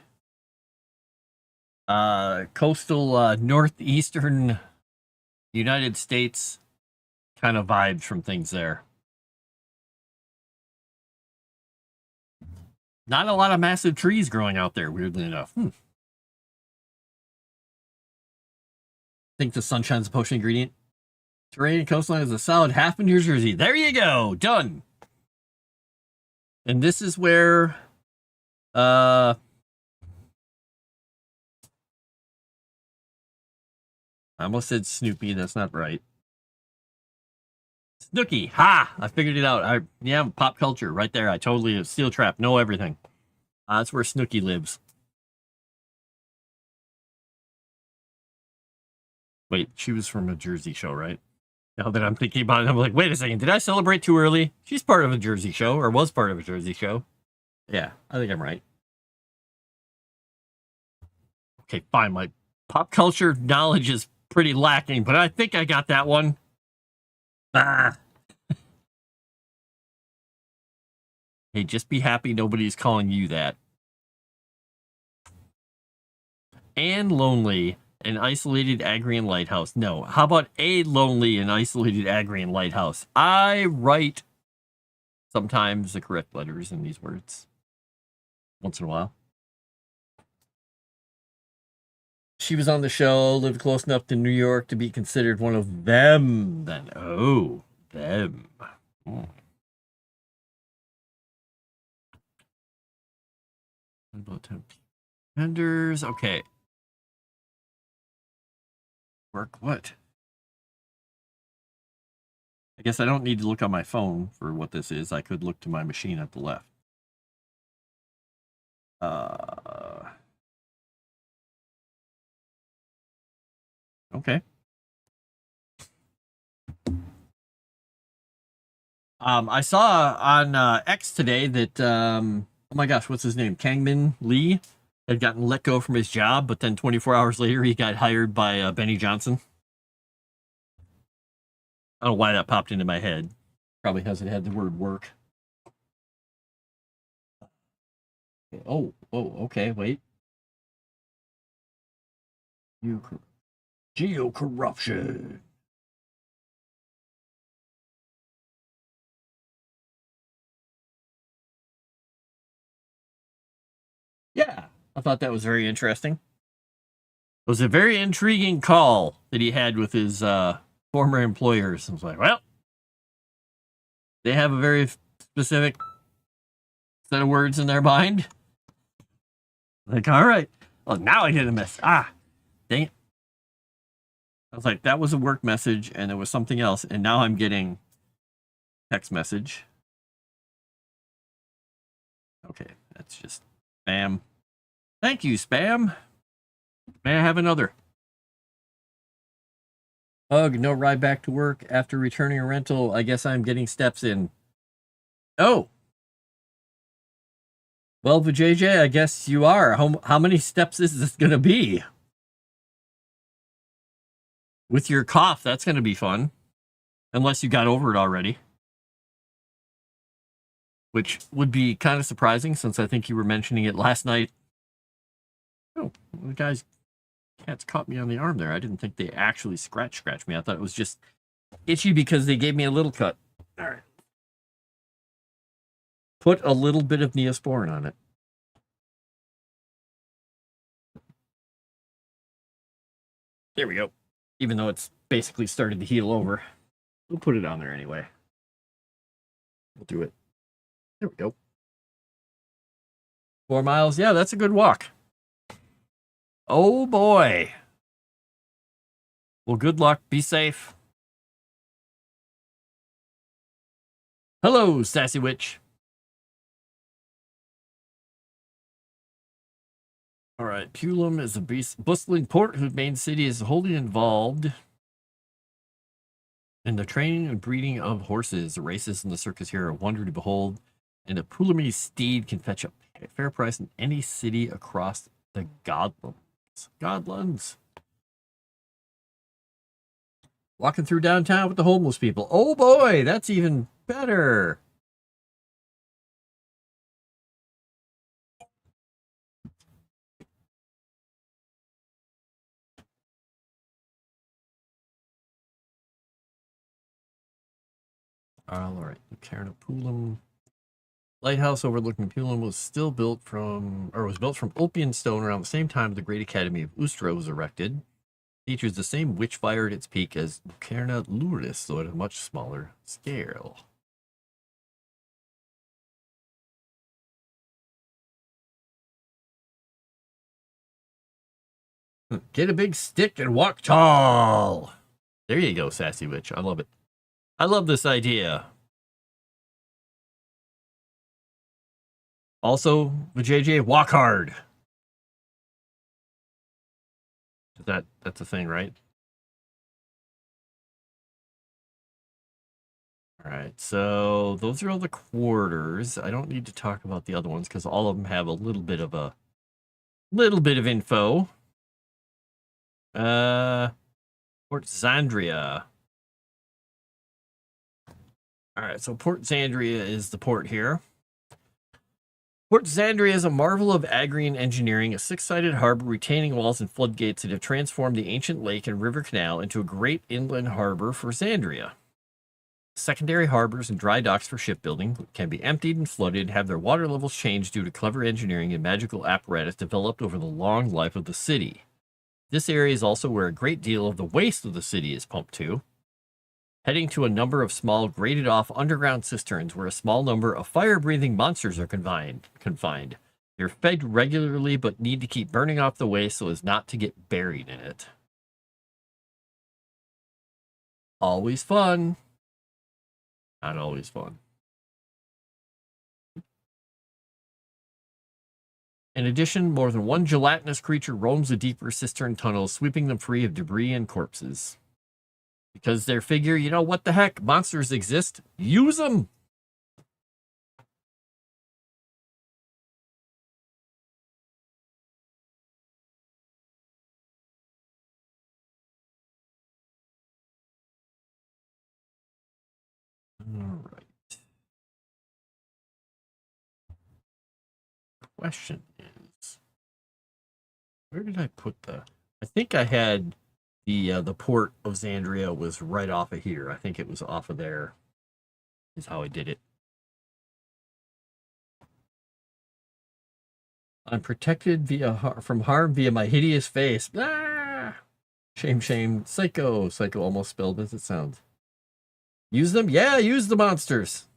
coastal northeastern United States kind of vibes from things there. Not a lot of massive trees growing out there, weirdly enough. I think the sunshine's a potion ingredient. Terrain and coastline is a solid half in New Jersey. There you go. Done. And this is where I almost said Snoopy. That's not right. Snooky. Ha! I figured it out. Yeah, pop culture right there. I totally steel trap. Know everything. That's where Snooky lives. Wait, she was from a Jersey show, right? Now that I'm thinking about it, I'm like, wait a second. Did I celebrate too early? She's part of a Jersey show, or was part of a Jersey show. Yeah, I think I'm right. Okay, fine. My pop culture knowledge is pretty lacking, but I think I got that one. Ah. Hey, just be happy nobody's calling you that. And lonely, an isolated Agrian lighthouse. No, how about a lonely and isolated Agrian lighthouse? I write sometimes the correct letters in these words. Once in a while. She was on the show, lived close enough to New York to be considered one of them. Then, oh, them. Vendors, okay. Work what? I guess I don't need to look on my phone for what this is. I could look to my machine at the left. Okay. I saw on X today that oh my gosh, what's his name? Kangmin Lee had gotten let go from his job, but then 24 hours later he got hired by Benny Johnson. I don't know why that popped into my head. Probably because it had the word work. Oh, okay, wait. Geo-corruption. Yeah, I thought that was very interesting. It was a very intriguing call that he had with his former employers. I was like, well, they have a very specific set of words in their mind. Like, all right. Well, now I did a miss. Ah, dang it. I was like, that was a work message and there was something else. And now I'm getting text message. Okay, that's just spam. Thank you, spam. May I have another? Ugh, no ride back to work after returning a rental. I guess I'm getting steps in. Oh. Well, JJ, I guess you are. How many steps is this going to be? With your cough, that's going to be fun. Unless you got over it already. Which would be kind of surprising since I think you were mentioning it last night. Oh, the cats caught me on the arm there. I didn't think they actually scratched me. I thought it was just itchy because they gave me a little cut. All right. Put a little bit of Neosporin on it. There we go. Even though it's basically started to heal over. We'll put it on there anyway. We'll do it. There we go. 4 miles. Yeah, that's a good walk. Oh, boy. Well, good luck. Be safe. Hello, Sassy Witch. All right. Pulum is a bustling port whose main city is wholly involved in the training and breeding of horses. The races in the circus here are a wonder to behold, and a Pulumese steed can fetch a fair price in any city across the Godlands. Walking through downtown with the homeless people. Oh boy, that's even better. All right, Pulum. Lighthouse overlooking Pulum was built from Opian stone around the same time the Great Academy of Ustra was erected. Features the same witch fire at its peak as Lucerna Luris, though at a much smaller scale. Get a big stick and walk tall. There you go, Sassy Witch. I love it. I love this idea. Also, the JJ, walk hard. That's a thing, right? All right, so those are all the quarters. I don't need to talk about the other ones because all of them have a little bit of info. Port Zandria. All right, so Port Zandria is the port here. Port Zandria is a marvel of agrarian engineering, a 6-sided harbor retaining walls and floodgates that have transformed the ancient lake and river canal into a great inland harbor for Zandria. Secondary harbors and dry docks for shipbuilding can be emptied and flooded, have their water levels changed due to clever engineering and magical apparatus developed over the long life of the city. This area is also where a great deal of the waste of the city is pumped to, heading to a number of small graded-off underground cisterns where a small number of fire-breathing monsters are confined. They're fed regularly but need to keep burning off the waste so as not to get buried in it. Always fun. Not always fun. In addition, more than one gelatinous creature roams the deeper cistern tunnels, sweeping them free of debris and corpses. Because they figure, you know, what the heck? Monsters exist. Use them! All right. Question is, where did I put the... I think I had the port of Zandria was right off of here. I think it was off of there is how I did it. I'm protected from harm via my hideous face. Ah! Shame, shame. Psycho. Psycho almost spelled as it sounds. Use them? Yeah, use the monsters.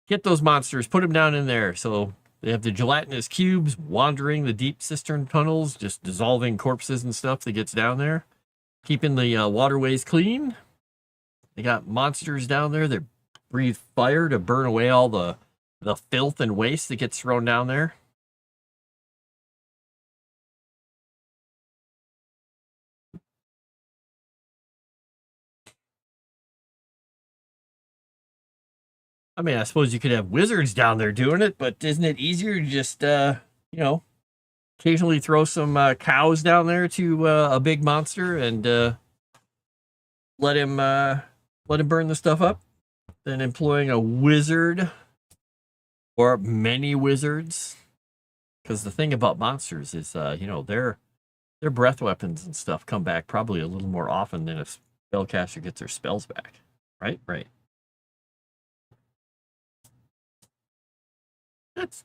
Get those monsters. Put them down in there. So they have the gelatinous cubes wandering the deep cistern tunnels, just dissolving corpses and stuff that gets down there. Keeping the waterways clean. They got monsters down there that breathe fire to burn away all the the filth and waste that gets thrown down there. I mean, I suppose you could have wizards down there doing it, but isn't it easier to just, you know, occasionally throw some cows down there to a big monster and let him burn the stuff up than employing a wizard or many wizards? Because the thing about monsters is, you know, their breath weapons and stuff come back probably a little more often than a spellcaster gets their spells back. Right? Right.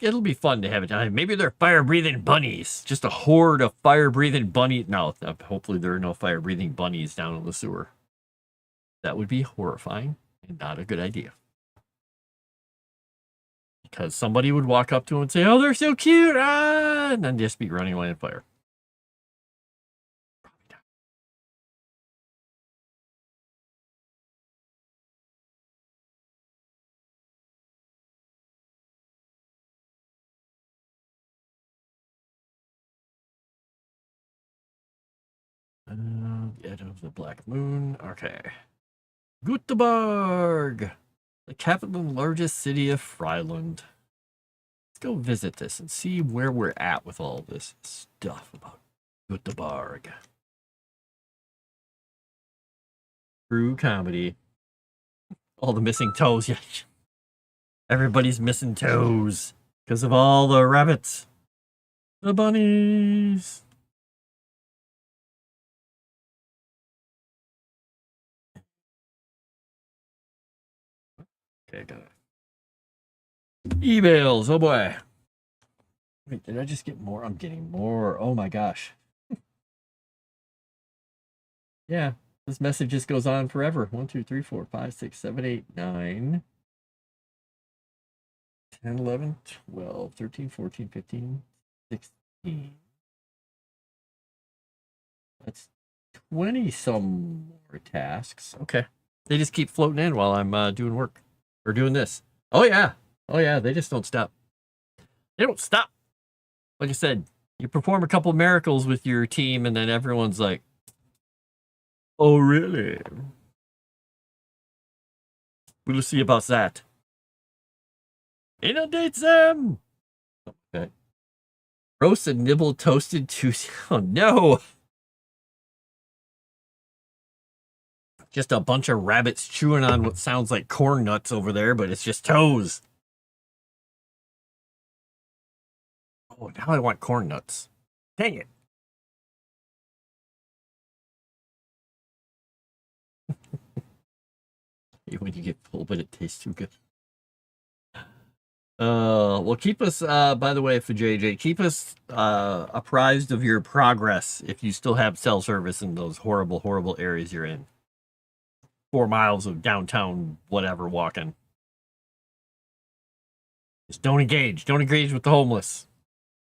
It'll be fun to have it. Maybe they're fire-breathing bunnies. Just a horde of fire-breathing bunnies. No, hopefully there are no fire-breathing bunnies down in the sewer. That would be horrifying and not a good idea. Because somebody would walk up to them and say, "Oh, they're so cute!" And then just be running away in fire. Edge of the Black Moon. Okay. Göteborg, the capital and largest city of Fryland. Let's go visit this and see where we're at with all this stuff about Göteborg. True comedy. All the missing toes. Yeah. Everybody's missing toes because of all the rabbits. The bunnies. Okay, got it. Emails. Oh boy. Wait, did I just get more? I'm getting more. Oh my gosh. Yeah, this message just goes on forever. 1, 2, 3, 4, 5, 6, 7, 8, 9, 10, 11, 12, 13, 14, 15, 16. That's 20 some more tasks. Okay. They just keep floating in while I'm doing work or doing this. Oh yeah. Oh yeah, they just don't stop. They don't stop. Like I said, you perform a couple miracles with your team and then everyone's like, "Oh really? We'll see about that." Inundate them. Okay. Roasted, nibbled, toasted, juicy. Oh no. Just a bunch of rabbits chewing on what sounds like corn nuts over there, but it's just toes. Oh, now I want corn nuts. Dang it. When you get full, but it tastes too good. Well, keep us, by the way, for JJ, keep us apprised of your progress if you still have cell service in those horrible, horrible areas you're in. 4 miles of downtown, whatever, walking. Just don't engage. Don't engage with the homeless.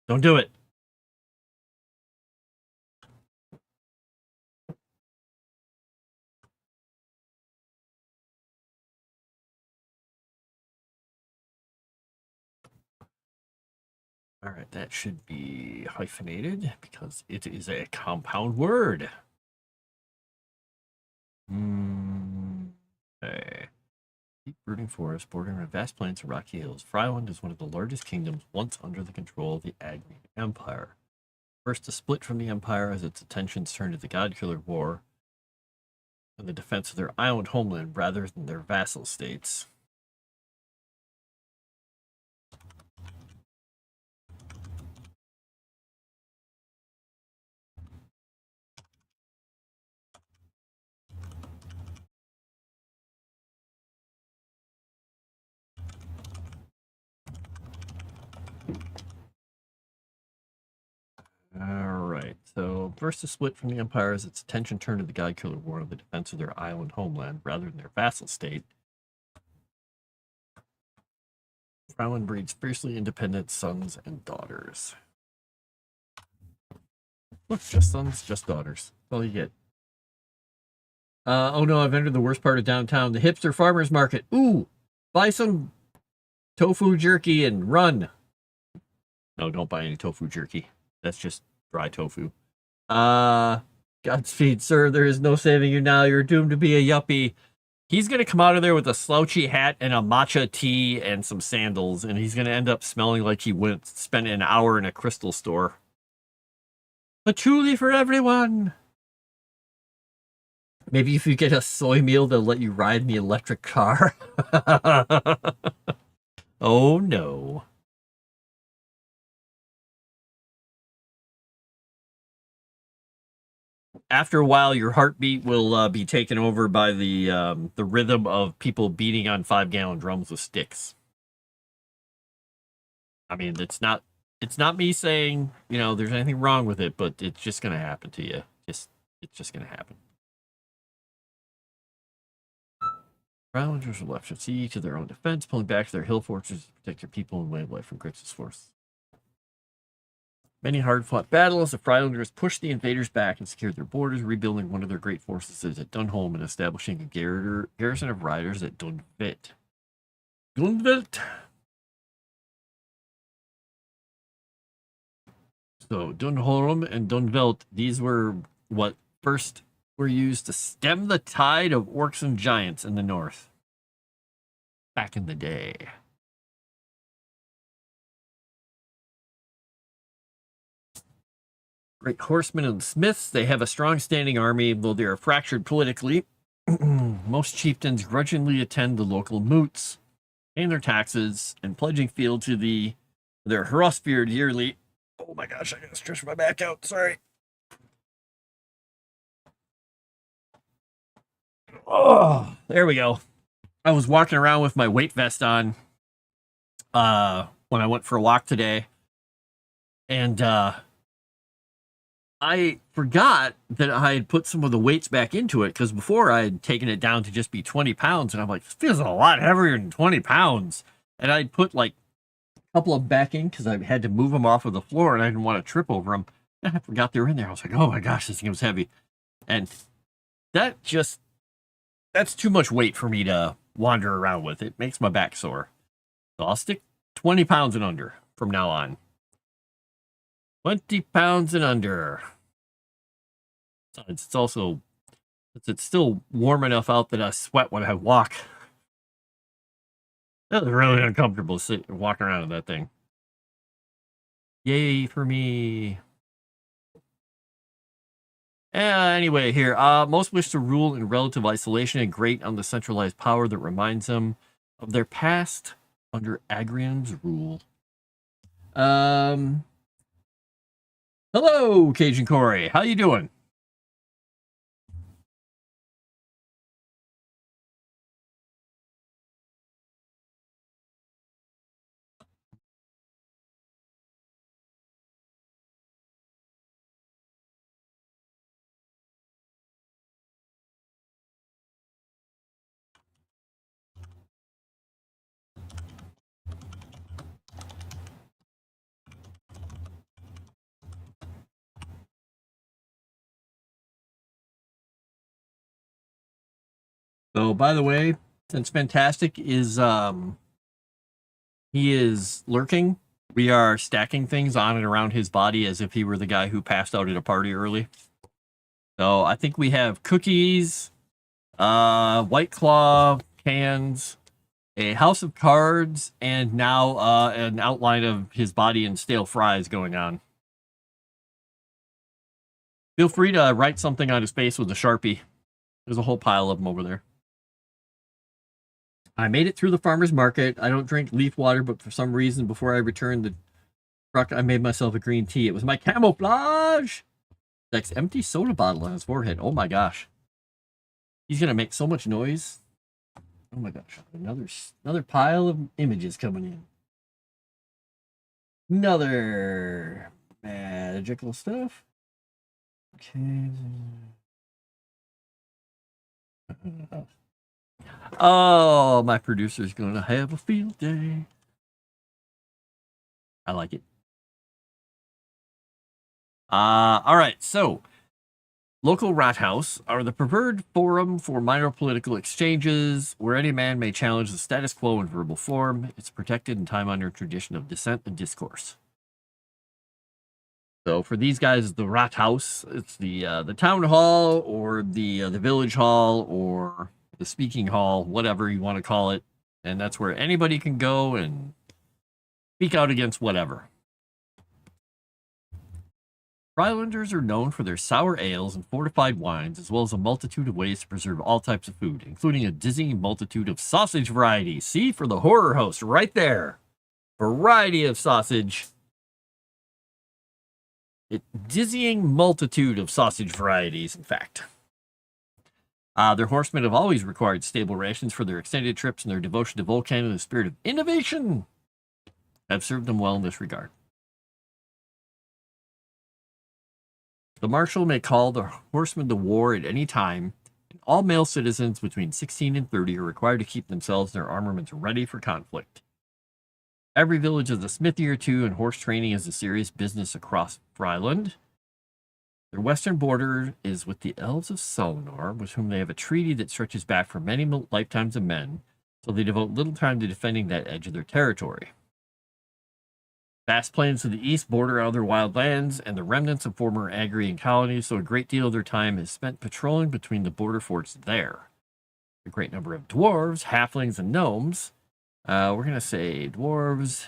Don't do it. All right, that should be hyphenated because it is a compound word. Okay. Deep brooding forest bordering on vast plains and rocky hills. Fryland is one of the largest kingdoms once under the control of the Agni Empire. First to split from the Empire as its attentions turned to the God-Killer War and the defense of their island homeland rather than their vassal states. Alright, so first to split from the Empire as its attention turned to the God-Killer War and the defense of their island homeland rather than their vassal state. Fryland breeds fiercely independent sons and daughters. Look, just sons, just daughters. That's all you get. Oh no, I've entered the worst part of downtown, the hipster farmer's market. Ooh, buy some tofu jerky and run. No, don't buy any tofu jerky. That's just dry tofu. Godspeed, sir. There is no saving you now. You're doomed to be a yuppie. He's going to come out of there with a slouchy hat and a matcha tea and some sandals, and he's going to end up smelling like he spent an hour in a crystal store. Patchouli for everyone. Maybe if you get a soy meal, they'll let you ride in the electric car. Oh, no. After a while, your heartbeat will be taken over by the rhythm of people beating on 5-gallon drums with sticks. I mean, it's not me saying, you know, there's anything wrong with it, but it's just gonna happen to you. It's just gonna happen. Islanders are left at sea to their own defense, pulling back to their hill fortresses to protect their people and way of life from Grixis force. Many hard-fought battles, the Freilanders pushed the invaders back and secured their borders, rebuilding one of their great fortresses at Dunholm and establishing a garrison of riders at Dunvet. Dunvet. So Dunholm and Dunvelt, these were what first were used to stem the tide of orcs and giants in the north. Back in the day. Great horsemen and smiths, they have a strong standing army, though they are fractured politically. Most chieftains grudgingly attend the local moots, paying their taxes, and pledging field to their Frostewritten yearly. Oh my gosh, I gotta stretch my back out, sorry. Oh, there we go. I was walking around with my weight vest on when I went for a walk today, and I forgot that I had put some of the weights back into it, because before I had taken it down to just be 20 pounds, and I'm like, this feels a lot heavier than 20 pounds. And I'd put like a couple of them back in because I had to move them off of the floor, and I didn't want to trip over them. And I forgot they were in there. I was like, oh my gosh, this thing was heavy. And that's too much weight for me to wander around with. It makes my back sore. So I'll stick 20 pounds and under from now on. 20 pounds and under. It's also, it's still warm enough out that I sweat when I walk. That was really uncomfortable walking around in that thing. Yay for me. Anyway, here, most wish to rule in relative isolation and grate on the centralized power that reminds them of their past under Agrian's rule. Hello, Cajun Corey. How you doing? So, by the way, since Fantastic is he is lurking, we are stacking things on and around his body as if he were the guy who passed out at a party early. So I think we have cookies, White Claw cans, a house of cards, and now an outline of his body and stale fries going on. Feel free to write something on his face with a Sharpie. There's a whole pile of them over there. I made it through the farmer's market. I don't drink leaf water, but for some reason, before I returned the truck, I made myself a green tea. It was my camouflage. That's empty soda bottle on his forehead. Oh my gosh. He's going to make so much noise. Oh my gosh. Another pile of images coming in. Another magical stuff. Okay. Oh, my producer's going to have a field day. I like it. All right, so Local rathouse are the preferred forum for minor political exchanges, where any man may challenge the status quo in verbal form. It's protected in time-honored tradition of dissent and discourse. So for these guys, the rathouse, it's the town hall or the village hall or the speaking hall, whatever you want to call it, and that's where anybody can go and speak out against whatever. Frylanders are known for their sour ales and fortified wines, as well as a multitude of ways to preserve all types of food, including a dizzying multitude of sausage varieties. See, for the horror host, right there. Variety of sausage. A dizzying multitude of sausage varieties, in fact. Their horsemen have always required stable rations for their extended trips, and their devotion to Vulcan and the spirit of innovation have served them well in this regard. The marshal may call the horsemen to war at any time, and all male citizens between 16 and 30 are required to keep themselves and their armaments ready for conflict. Every village has a smithy or two, and horse training is a serious business across Fryland. Their western border is with the Elves of Solnor, with whom they have a treaty that stretches back for many lifetimes of men, so they devote little time to defending that edge of their territory. Vast plains to the east border other wild lands and the remnants of former Agrian colonies, so a great deal of their time is spent patrolling between the border forts there. A great number of dwarves, halflings, and gnomes. We're going to say dwarves,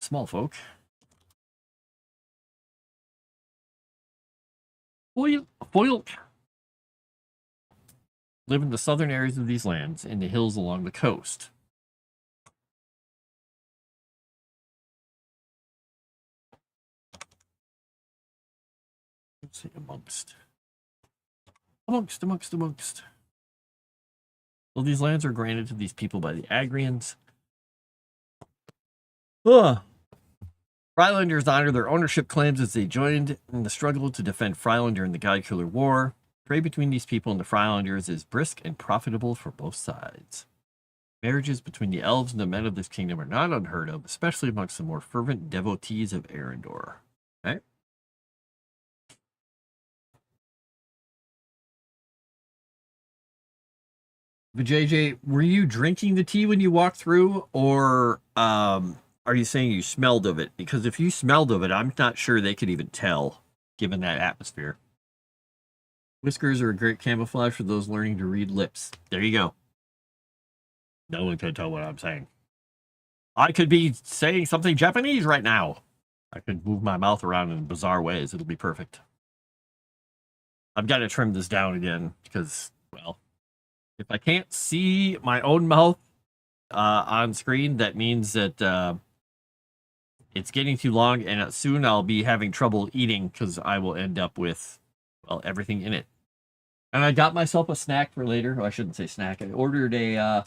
small folk. Foilk live in the southern areas of these lands, in the hills along the coast. Let's say amongst. Well, these lands are granted to these people by the Agrians. Frylanders honor their ownership claims as they joined in the struggle to defend Fryland during the God-Killer War. Trade between these people and the Frylanders is brisk and profitable for both sides. Marriages between the elves and the men of this kingdom are not unheard of, especially amongst the more fervent devotees of Arendor. Okay? But JJ, were you drinking the tea when you walked through, or are you saying you smelled of it? Because if you smelled of it, I'm not sure they could even tell, given that atmosphere. Whiskers are a great camouflage for those learning to read lips. There you go. No one can tell what I'm saying. I could be saying something Japanese right now. I could move my mouth around in bizarre ways. It'll be perfect. I've got to trim this down again because, well, if I can't see my own mouth on screen, that means that it's getting too long, and soon I'll be having trouble eating because I will end up with, well, everything in it. And I got myself a snack for later. Oh, I shouldn't say snack. I ordered a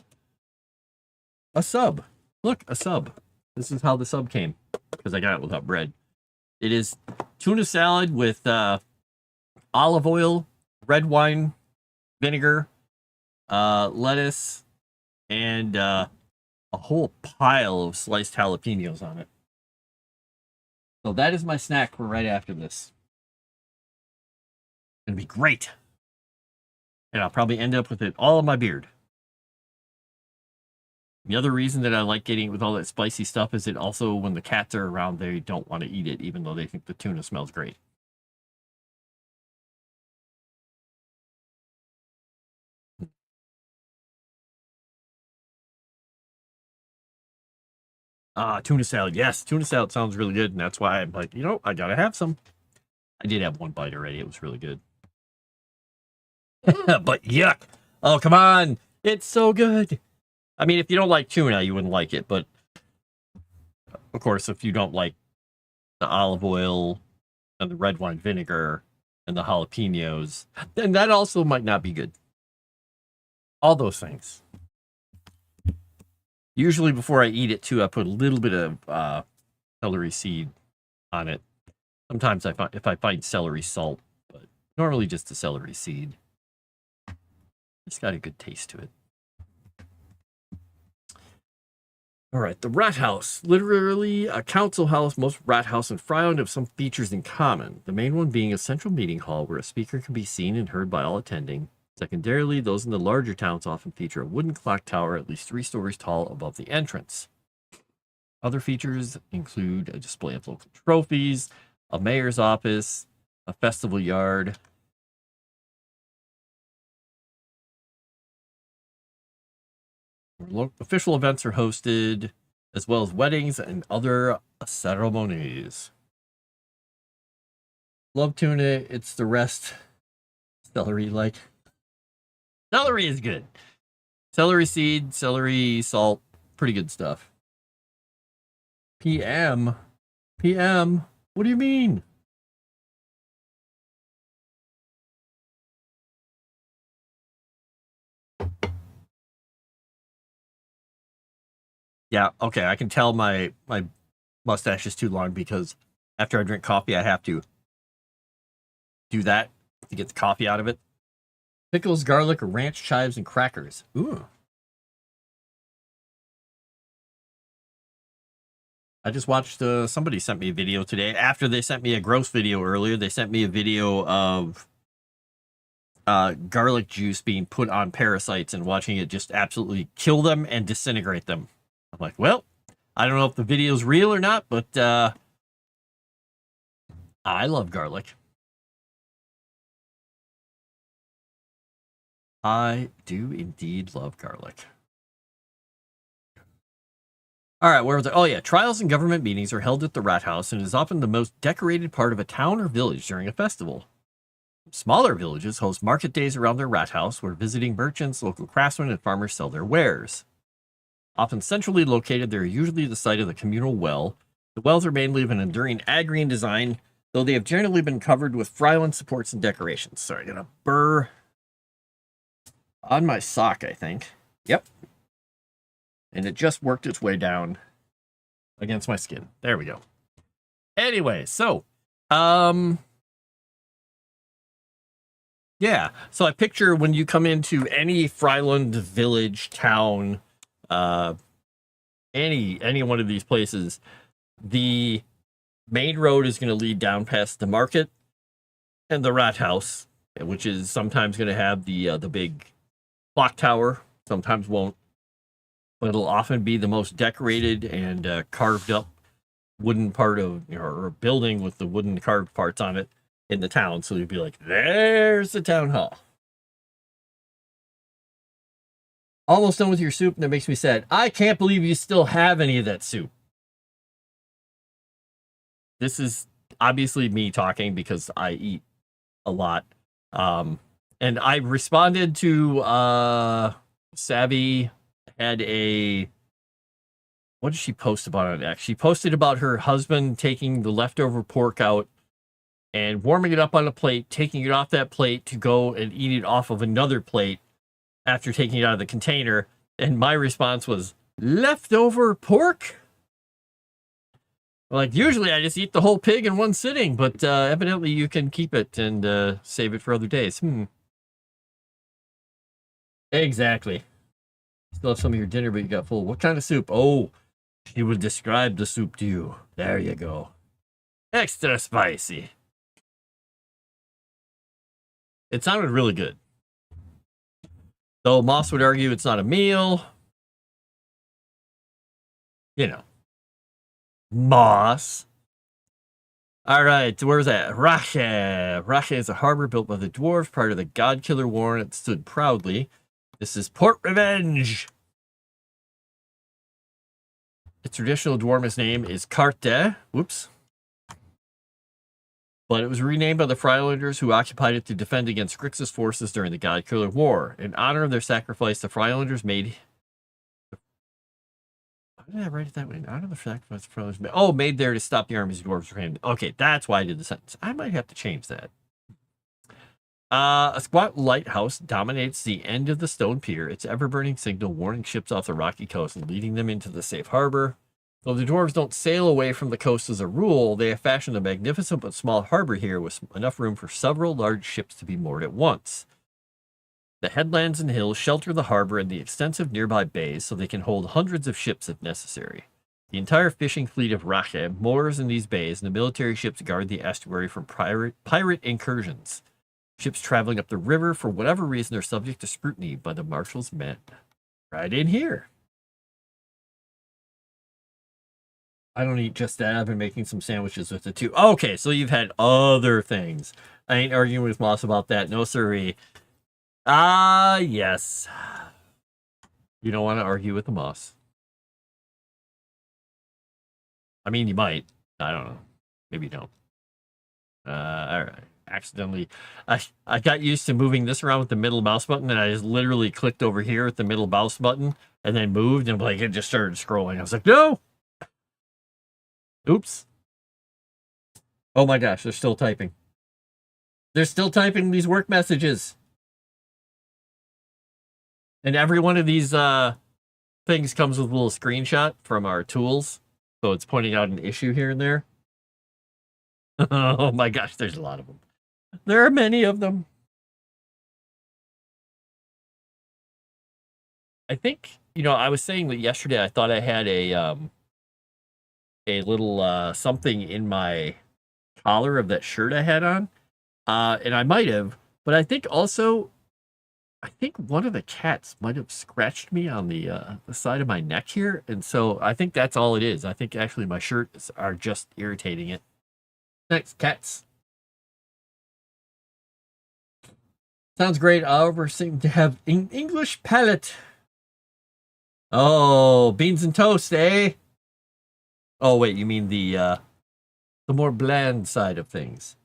sub. Look, a sub. This is how the sub came because I got it without bread. It is tuna salad with olive oil, red wine, vinegar, lettuce, and a whole pile of sliced jalapenos on it. So that is my snack for right after this. It's going to be great. And I'll probably end up with it all on my beard. The other reason that I like getting it with all that spicy stuff is it also, when the cats are around, they don't want to eat it, even though they think the tuna smells great. Tuna salad. Yes, tuna salad sounds really good, and that's why I'm like, I gotta have some. I did have one bite already. It was really good. But yuck. Oh, come on. It's so good. I mean, if you don't like tuna, you wouldn't like it, but of course, if you don't like the olive oil and the red wine vinegar and the jalapenos, then that also might not be good. All those things. Usually before I eat it, too, I put a little bit of celery seed on it. Sometimes if I find celery salt, but normally just the celery seed. It's got a good taste to it. All right, the Rat House. Literally a council house. Most Rat House and Frown have some features in common. The main one being a central meeting hall where a speaker can be seen and heard by all attending. Secondarily, those in the larger towns often feature a wooden clock tower at least 3 stories tall above the entrance. Other features include a display of local trophies, a mayor's office, a festival yard, official events are hosted, as well as weddings and other ceremonies. Love tuna. It's the rest. Celery, like. Celery is good. Celery seed, celery, salt, pretty good stuff. PM? PM? What do you mean? Yeah, okay, I can tell my mustache is too long because after I drink coffee, I have to do that to get the coffee out of it. Pickles, garlic, ranch chives, and crackers. Ooh. I just watched, somebody sent me a video today. After they sent me a gross video earlier, they sent me a video of garlic juice being put on parasites and watching it just absolutely kill them and disintegrate them. I'm like, well, I don't know if the video's real or not, but I love garlic. I do indeed love garlic. All right, where was it? Oh, yeah. Trials and government meetings are held at the Rat House and is often the most decorated part of a town or village during a festival. Smaller villages host market days around their Rat House where visiting merchants, local craftsmen, and farmers sell their wares. Often centrally located, they are usually the site of the communal well. The wells are mainly of an enduring agrarian design, though they have generally been covered with Frywin supports and decorations. Sorry, I'm going to burr on my sock, I think. Yep. And it just worked its way down against my skin. There we go. Anyway, so, yeah. So I picture when you come into any Fryland village, town, any one of these places, the main road is going to lead down past the market and the Rat House, which is sometimes going to have the big clock tower, sometimes won't. But it'll often be the most decorated and carved up wooden part of, or building with the wooden carved parts on it in the town. So you'd be like, there's the town hall. Almost done with your soup, and that makes me sad. I can't believe you still have any of that soup. This is obviously me talking because I eat a lot. And I responded to Savvy had what did she post about it? She posted about her husband taking the leftover pork out and warming it up on a plate, taking it off that plate to go and eat it off of another plate after taking it out of the container. And my response was, leftover pork? Like, usually I just eat the whole pig in one sitting, but evidently you can keep it and save it for other days. Exactly. Still have some of your dinner, but you got full. What kind of soup? Oh, she would describe the soup to you. There you go. Extra spicy. It sounded really good. Though Moss would argue it's not a meal. You know. Moss. All right, where's that? Rache. Rache is a harbor built by the dwarves prior to the God-Killer War, and it stood proudly. This is Port Revenge. Its traditional dwarvish name is Carte. Whoops. But it was renamed by the Frylanders who occupied it to defend against Grixis forces during the God-Killer War. In honor of their sacrifice, the Frylanders made... Why did I write it that way? In honor of the sacrifice, the Frylanders made... Oh, made there to stop the armies of dwarves from him. Okay, that's why I did the sentence. I might have to change that. A squat lighthouse dominates the end of the stone pier, its ever-burning signal warning ships off the rocky coast and leading them into the safe harbor. Though the dwarves don't sail away from the coast as a rule, they have fashioned a magnificent but small harbor here with enough room for several large ships to be moored at once. The headlands and hills shelter the harbor and the extensive nearby bays so they can hold hundreds of ships if necessary. The entire fishing fleet of Rache moors in these bays, and the military ships guard the estuary from pirate incursions. Ships traveling up the river, for whatever reason, are subject to scrutiny by the marshal's men. Right in here. I don't eat just that. I've been making some sandwiches with it too. Okay, so you've had other things. I ain't arguing with Moss about that. No siree. Ah, yes. You don't want to argue with the Moss. I mean, you might. I don't know. Maybe you don't. All right. Accidentally. I got used to moving this around with the middle mouse button, and I just literally clicked over here with the middle mouse button and then moved, and like it just started scrolling. I was like, no! Oops. Oh my gosh, they're still typing. They're still typing these work messages. And every one of these things comes with a little screenshot from our tools. So it's pointing out an issue here and there. Oh my gosh, there's a lot of them. There are many of them. I think, I was saying that yesterday I thought I had a little something in my collar of that shirt I had on. And I might have, but I think also, one of the cats might have scratched me on the side of my neck here. And so I think that's all it is. I think actually my shirts are just irritating it. Thanks, cats. Sounds great. However, seem to have an English palate. Oh, beans and toast, eh? Oh, wait, you mean the more bland side of things.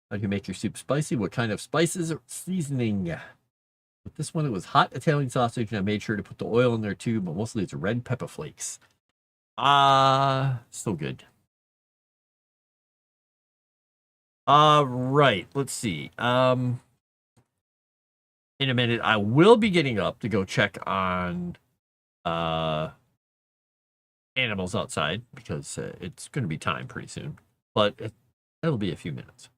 How do you make your soup spicy? What kind of spices or seasoning? With this one, it was hot Italian sausage, and I made sure to put the oil in there too, but mostly it's red pepper flakes. So good. Right. Let's see. In a minute, I will be getting up to go check on animals outside because it's going to be time pretty soon, but it'll be a few minutes.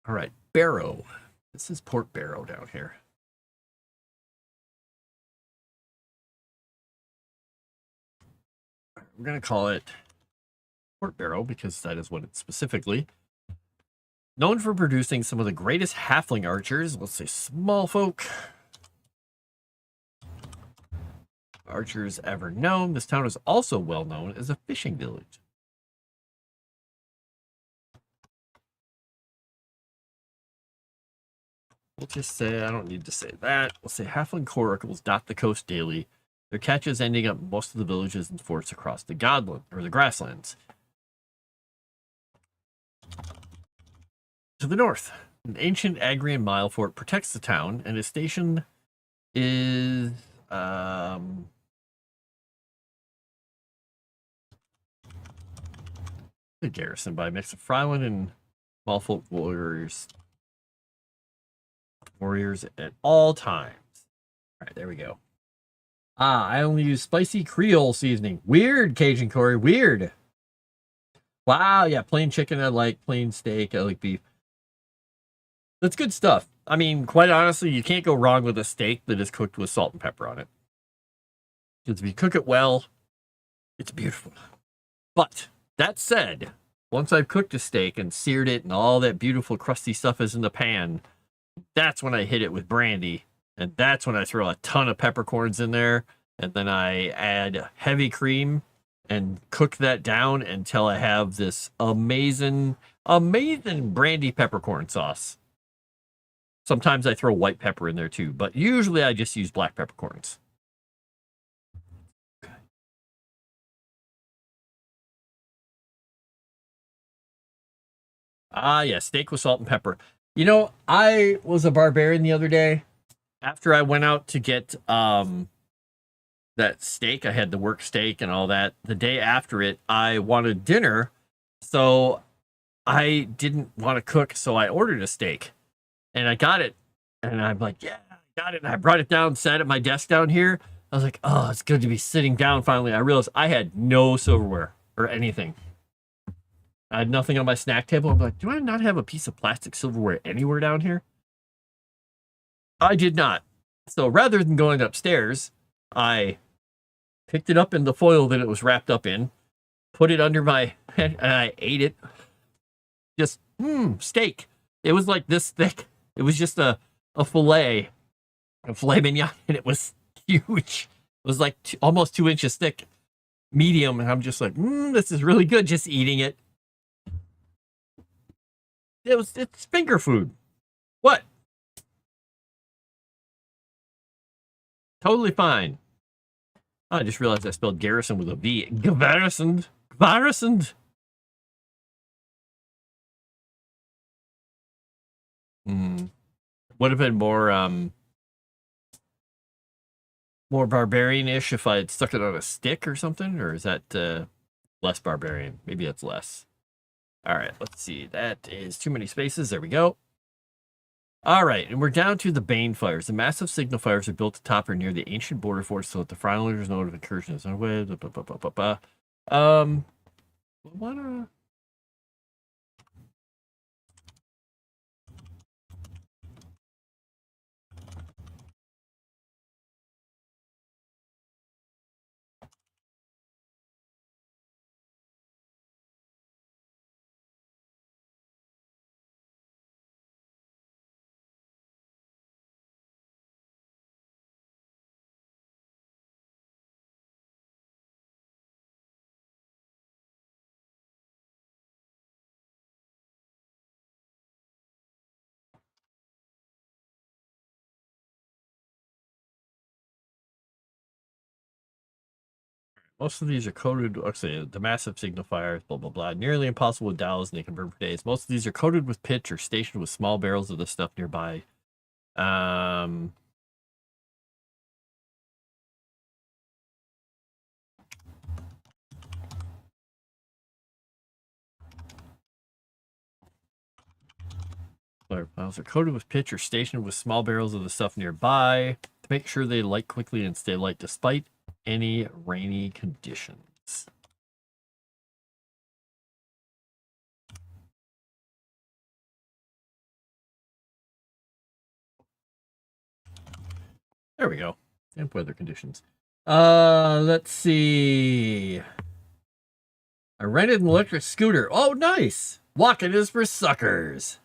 All right, Barrow. This is Port Barrow down here. We're going to call it Port Barrow because that is what it's specifically. Known for producing some of the greatest halfling archers, let's say small folk, archers ever known. This town is also well known as a fishing village. We'll just say, I don't need to say that. We'll say halfling coracles dot the coast daily. Their catches ending up in most of the villages and forts across the Godland, or the grasslands. To the north, an ancient Agrian mile fort protects the town, and its station is the garrison by a mix of Fryland and Malfolk warriors at all times. All right, there we go. I only use spicy Creole seasoning. Weird, Cajun Corey. Weird. Wow, yeah, plain chicken I like, plain steak I like beef. That's good stuff. I mean, quite honestly, you can't go wrong with a steak that is cooked with salt and pepper on it. Because if you cook it well, it's beautiful. But that said, once I've cooked a steak and seared it and all that beautiful crusty stuff is in the pan, that's when I hit it with brandy. And that's when I throw a ton of peppercorns in there. And then I add heavy cream and cook that down until I have this amazing brandy peppercorn sauce. Sometimes I throw white pepper in there too, but usually I just use black peppercorns. Okay. Yeah, steak with salt and pepper. I was a barbarian the other day. After I went out to get that steak, I had the work steak and all that. The day after it, I wanted dinner, so I didn't want to cook, so I ordered a steak. And I got it, and I'm like, yeah, I got it. And I brought it down, sat at my desk down here. I was like, oh, it's good to be sitting down finally. I realized I had no silverware or anything. I had nothing on my snack table. I'm like, do I not have a piece of plastic silverware anywhere down here? I did not. So rather than going upstairs, I picked it up in the foil that it was wrapped up in, put it under my head, and I ate it. Just, steak. It was like this thick. It was just a filet mignon, and it was huge. It was like almost 2 inches thick, medium, and I'm just like, this is really good. Just eating it. It's finger food. What? Totally fine. I just realized I spelled garrison with a V. Garrisoned. Garrisoned. Would have been more barbarian-ish if I had stuck it on a stick or something, or is that less barbarian? Maybe that's less. All right, let's see. That is too many spaces. There we go. All right, and we're down to the Bane fires. The massive signifiers are built atop or near the ancient border forts so that the Frontliners know of incursion is underway. Wanna... Most of these are coated, actually, the massive signifiers, blah, blah, blah. Nearly impossible with dowels, and they can burn for days. Most of these are coated with pitch or stationed with small barrels of the stuff nearby. Piles are coated with pitch or stationed with small barrels of the stuff nearby to make sure they light quickly and stay light despite any rainy conditions. There we go. And weather conditions. Let's see. I rented an electric scooter. Oh, nice. Walking is for suckers.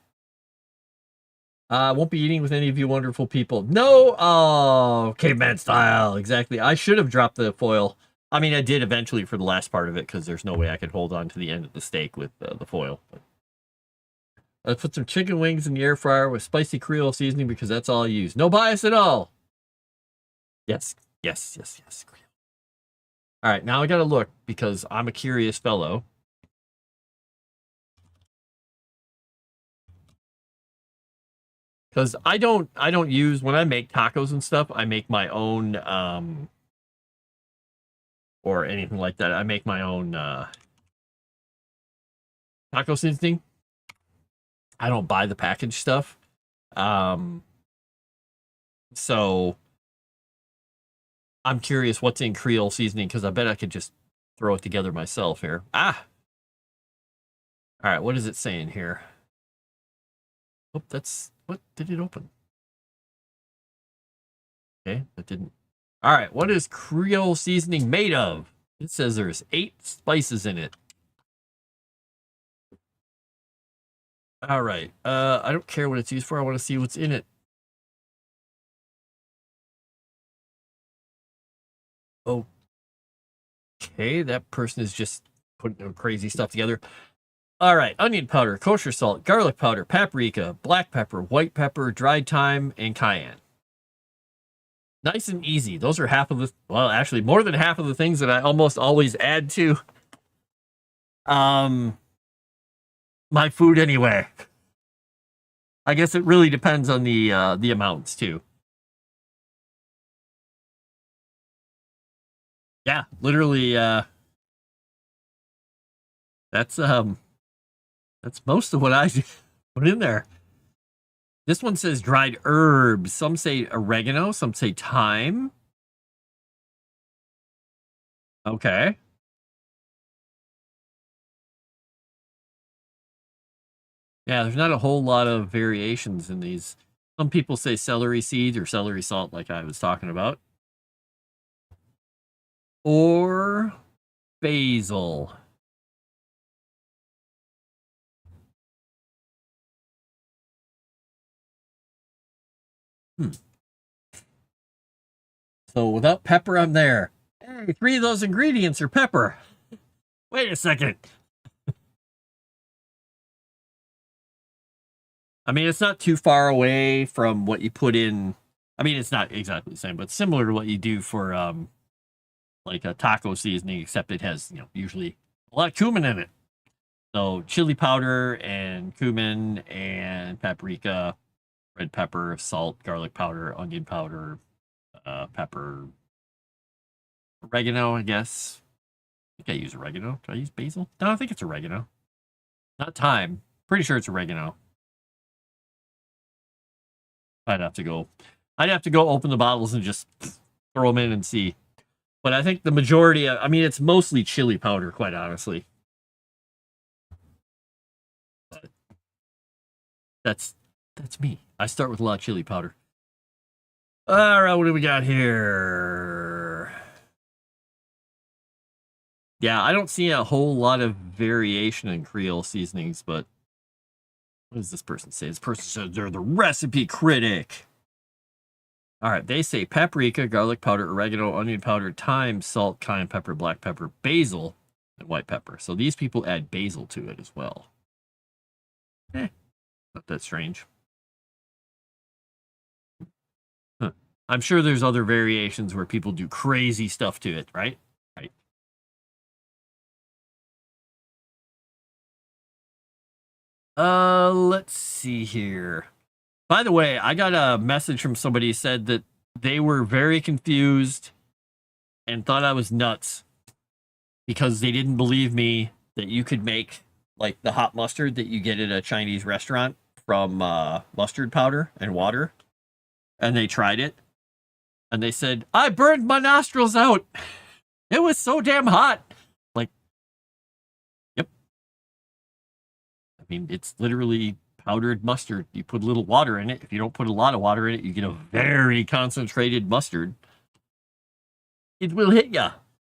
Won't be eating with any of you wonderful people. No, oh, caveman style. Exactly. I should have dropped the foil. I mean, I did eventually for the last part of it because there's no way I could hold on to the end of the steak with the foil. But I put some chicken wings in the air fryer with spicy Creole seasoning because that's all I use. No bias at all. Yes, yes, yes, yes. All right, now I gotta look because I'm a curious fellow. Because I don't use, when I make tacos and stuff, I make my own or anything like that. I make my own taco seasoning. I don't buy the packaged stuff. So I'm curious what's in Creole seasoning because I bet I could just throw it together myself here. Ah. All right, what is it saying here? Oh, that's, what did it open? Okay, that didn't. All right, what is Creole seasoning made of? It says there's 8 spices in it. All right, I don't care what it's used for. I want to see what's in it. Okay, that person is just putting crazy stuff together. All right, onion powder, kosher salt, garlic powder, paprika, black pepper, white pepper, dried thyme, and cayenne. Nice and easy. Those are half of the, well, actually more than half of the things that I almost always add to my food anyway. I guess it really depends on the amounts too. Yeah, literally that's most of what I put in there. This one says dried herbs. Some say oregano, some say thyme. Okay. Yeah, there's not a whole lot of variations in these. Some people say celery seeds or celery salt, like I was talking about. Or basil. So without pepper, I'm there. Hey, 3 of those ingredients are pepper. Wait a second. I mean, it's not too far away from what you put in. I mean, it's not exactly the same, but similar to what you do for like a taco seasoning, except it has, usually a lot of cumin in it. So chili powder and cumin and paprika, red pepper, salt, garlic powder, onion powder, pepper, oregano, I guess. I think I use oregano. Do I use basil? No, I think it's oregano. Not thyme. Pretty sure it's oregano. I'd have to go open the bottles and just throw them in and see. But I think the majority, I mean, it's mostly chili powder, quite honestly. But that's me. I start with a lot of chili powder. All right, what do we got here? Yeah, I don't see a whole lot of variation in Creole seasonings, but what does this person say? This person says they're the recipe critic. All right, they say paprika, garlic powder, oregano, onion powder, thyme, salt, cayenne pepper, black pepper, basil, and white pepper. So these people add basil to it as well. Not that strange. Huh. I'm sure there's other variations where people do crazy stuff to it, right? Right. Let's see here. By the way, I got a message from somebody who said that they were very confused and thought I was nuts because they didn't believe me that you could make like the hot mustard that you get at a Chinese restaurant from mustard powder and water. And they tried it. And they said, I burned my nostrils out. It was so damn hot. Like, yep. I mean, it's literally powdered mustard. You put a little water in it. If you don't put a lot of water in it, you get a very concentrated mustard. It will hit you.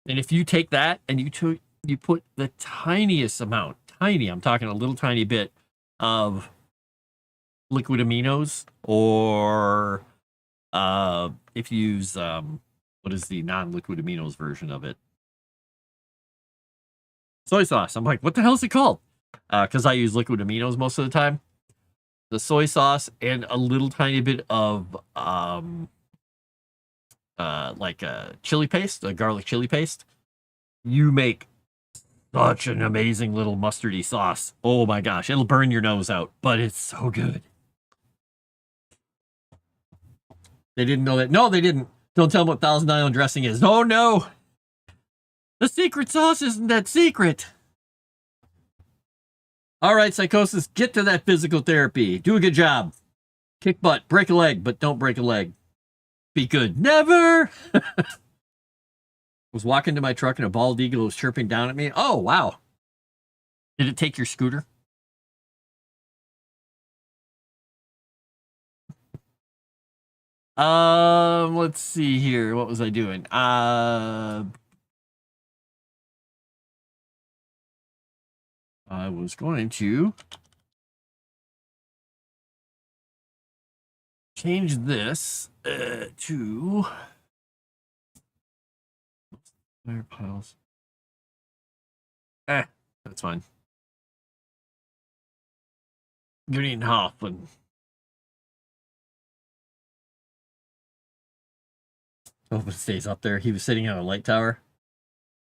And if you take that and you put the tiniest amount, I'm talking a little tiny bit of liquid aminos, or if you use what is the non-liquid aminos version of it? Soy sauce. I'm like, what the hell is it called? Because I use liquid aminos most of the time. The soy sauce and a little tiny bit of like a chili paste, a garlic chili paste. You make such an amazing little mustardy sauce. Oh my gosh, it'll burn your nose out, but it's so good. They didn't know that. No, they didn't. Don't tell them what Thousand Island dressing is. Oh no, the secret sauce isn't that secret. All right, Psychosis, get to that physical therapy. Do a good job. Kick butt, break a leg, but don't break a leg. Be good. Never. Was walking to my truck and a bald eagle was chirping down at me. Oh, wow. Did it take your scooter? Let's see here. What was I doing? I was going to change this to fire piles. That's fine. Green Hoffman. Hope it stays up there. He was sitting on a light tower.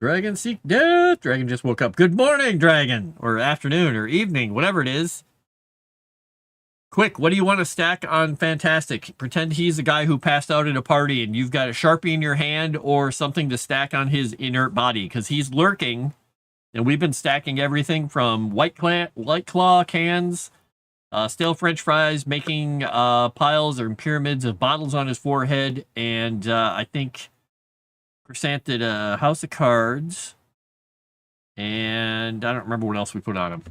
Dragon seek death. Dragon just woke up. Good morning, Dragon. Or afternoon or evening, whatever it is. Quick, what do you want to stack on Fantastic? Pretend he's the guy who passed out at a party and you've got a Sharpie in your hand or something to stack on his inert body because he's lurking. And we've been stacking everything from White Claw cans, stale French fries, making piles or pyramids of bottles on his forehead, and I think Crescent did a house of cards, and I don't remember what else we put on him.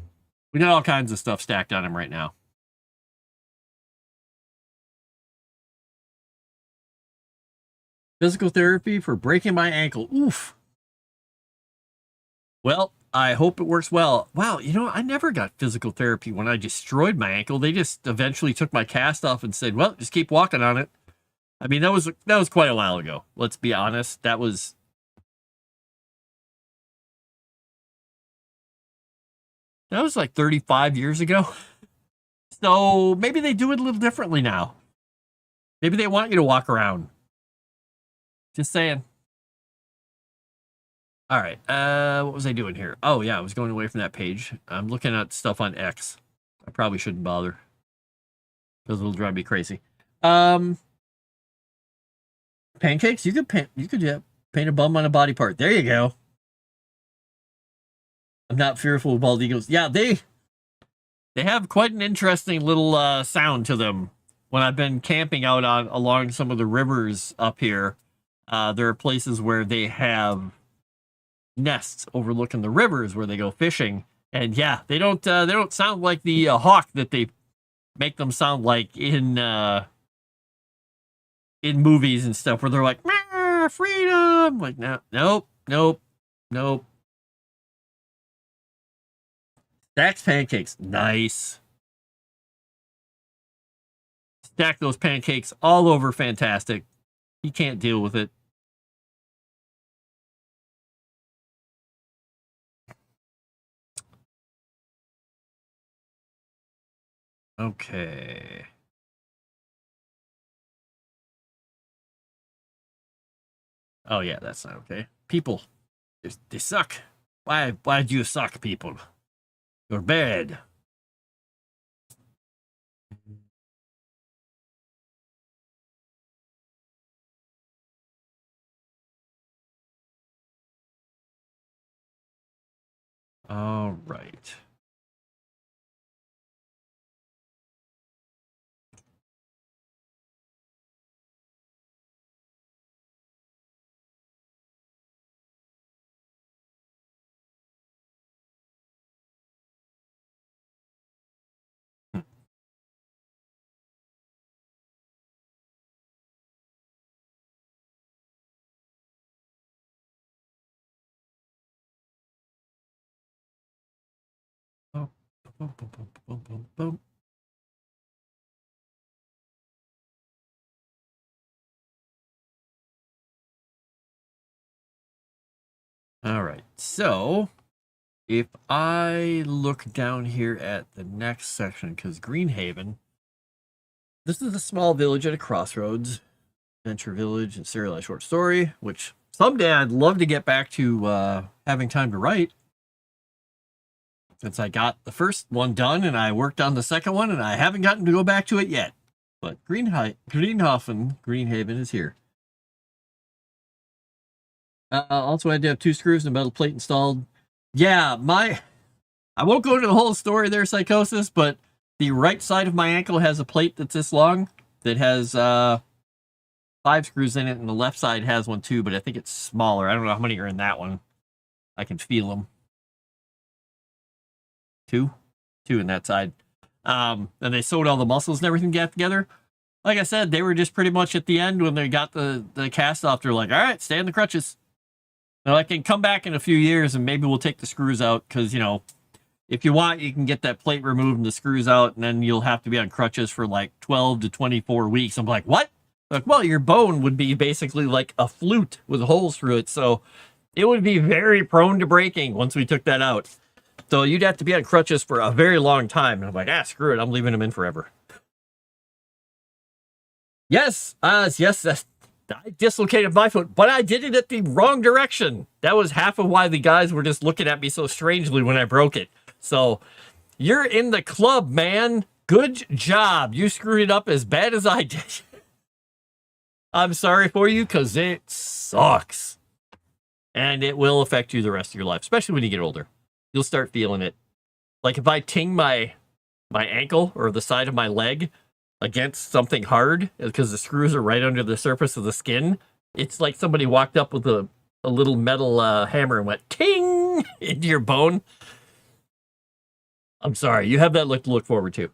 We got all kinds of stuff stacked on him right now. Physical therapy for breaking my ankle. Oof. Well, I hope it works well. Wow, you know, I never got physical therapy when I destroyed my ankle. They just eventually took my cast off and said, well, just keep walking on it. I mean, that was quite a while ago. Let's be honest. That was like 35 years ago. So maybe they do it a little differently now. Maybe they want you to walk around. Just saying. All right. What was I doing here? Oh, yeah, I was going away from that page. I'm looking at stuff on X. I probably shouldn't bother, because it'll drive me crazy. Pancakes? You could paint a bum on a body part. There you go. I'm not fearful of bald eagles. Yeah, they have quite an interesting little sound to them. When I've been camping out along some of the rivers up here, there are places where they have nests overlooking the rivers where they go fishing, and yeah, they don't sound like the hawk that they make them sound like in movies and stuff, where they're like, freedom. Like, nope. Stacked pancakes, nice. Stack those pancakes all over, fantastic. You can't deal with it. Okay. Oh yeah, that's not okay. People, they suck. Why do you suck, people? You're bad. All right. Boom, boom, boom, boom, boom, boom, boom. All right, so if I look down here at the next section, because Greenhaven, this is a small village at a crossroads, adventure village and serialized short story, which someday I'd love to get back to having time to write, since I got the first one done and I worked on the second one and I haven't gotten to go back to it yet. But Greenhaven is here. Also, I had to have 2 screws and a metal plate installed. Yeah, I won't go into the whole story there, Psychosis, but the right side of my ankle has a plate that's this long that has 5 screws in it, and the left side has one too, but I think it's smaller. I don't know how many are in that one. I can feel them. 2 in that side. And they sewed all the muscles and everything together. Like I said, they were just pretty much at the end when they got the cast off. They're like, all right, stay on the crutches. Now I can come back in a few years and maybe we'll take the screws out, because, you know, if you want, you can get that plate removed and the screws out, and then you'll have to be on crutches for like 12 to 24 weeks. I'm like, what? Like, well, your bone would be basically like a flute with holes through it, so it would be very prone to breaking once we took that out. So you'd have to be on crutches for a very long time. And I'm like, screw it, I'm leaving them in forever. Yes, yes, I dislocated my foot, but I did it at the wrong direction. That was half of why the guys were just looking at me so strangely when I broke it. So you're in the club, man. Good job. You screwed it up as bad as I did. I'm sorry for you, because it sucks. And it will affect you the rest of your life, especially when you get older. You'll start feeling it. Like if I ting my ankle or the side of my leg against something hard, because the screws are right under the surface of the skin, it's like somebody walked up with a little metal hammer and went ting into your bone. I'm sorry, you have that to look forward to.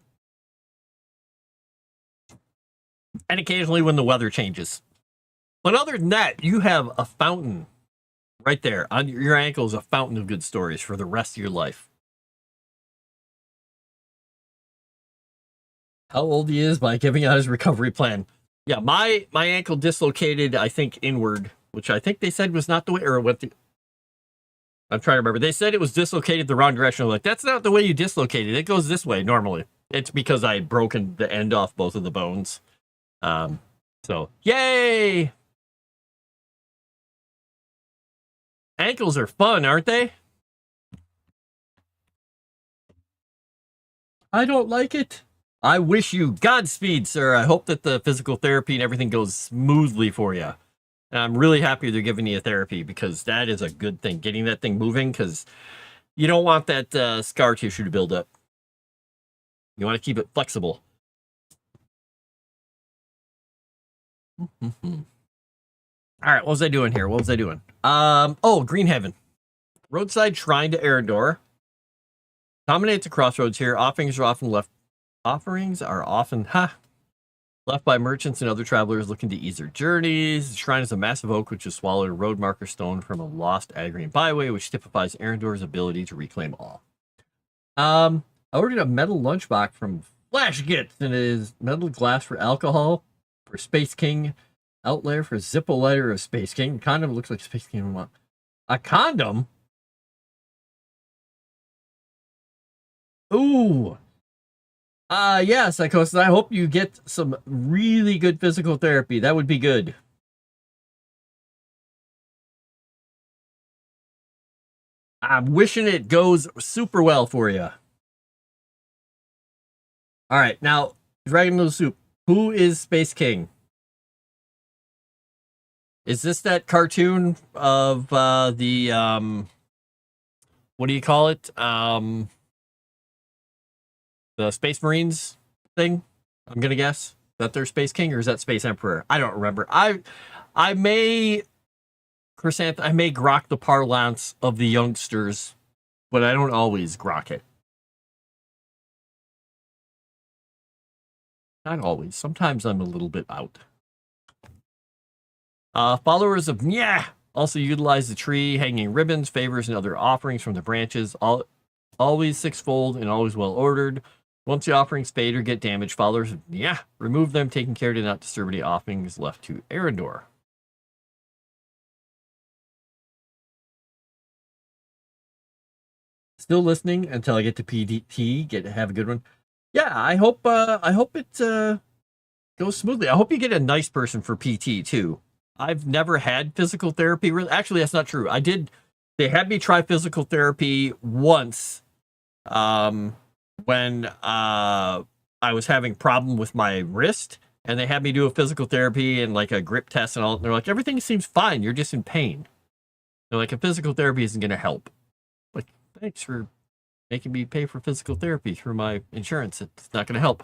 And occasionally when the weather changes. But other than that, you have a fountain right there on your ankle, is a fountain of good stories for the rest of your life. How old he is by giving out his recovery plan. Yeah, my ankle dislocated, I think, inward, which I think they said was not the way, or what the, I'm trying to remember. They said it was dislocated the wrong direction. I'm like, that's not the way you dislocate it. It goes this way normally. It's because I had broken the end off both of the bones. So, yay! Ankles are fun, aren't they? I don't like it. I wish you Godspeed, sir. I hope that the physical therapy and everything goes smoothly for you. And I'm really happy they're giving you therapy because that is a good thing. Getting that thing moving, because you don't want that scar tissue to build up. You want to keep it flexible. All right, what was I doing here? Oh, Green Heaven. Roadside Shrine to Erudia. Dominates the crossroads here. Offerings are often left by merchants and other travelers looking to ease their journeys. The shrine is a massive oak which has swallowed a road marker stone from a lost Agrian byway, which typifies Erudia's ability to reclaim all. I ordered a metal lunchbox from Flash Gits, and it is metal glass for alcohol, for Space King, outlayer for Zippo lighter of Space King. Condom looks like Space King. A condom? Ooh. Yeah, Psychosis. I hope you get some really good physical therapy. That would be good. I'm wishing it goes super well for you. All right, now, Dragon Noodle Soup. Who is Space King? Is this that cartoon of the what do you call it? The Space Marines thing? I'm gonna guess that they're Space King, or is that Space Emperor? I don't remember. I may grok the parlance of the youngsters, but I don't always grok it. Not always. Sometimes I'm a little bit out. Followers of Nya also utilize the tree, hanging ribbons, favors, and other offerings from the branches. Always sixfold and always well ordered. Once the offerings fade or get damaged, followers of Nya remove them, taking care to not disturb any offerings left to Erudia. Still listening until I get to PDT. Have a good one. Yeah, I hope it goes smoothly. I hope you get a nice person for PT too. I've never had physical therapy. Actually, that's not true. They had me try physical therapy once when I was having problem with my wrist, and they had me do a physical therapy and like a grip test and all. And they're like, everything seems fine. You're just in pain. They're like, a physical therapy isn't going to help. Like, thanks for making me pay for physical therapy through my insurance. It's not going to help.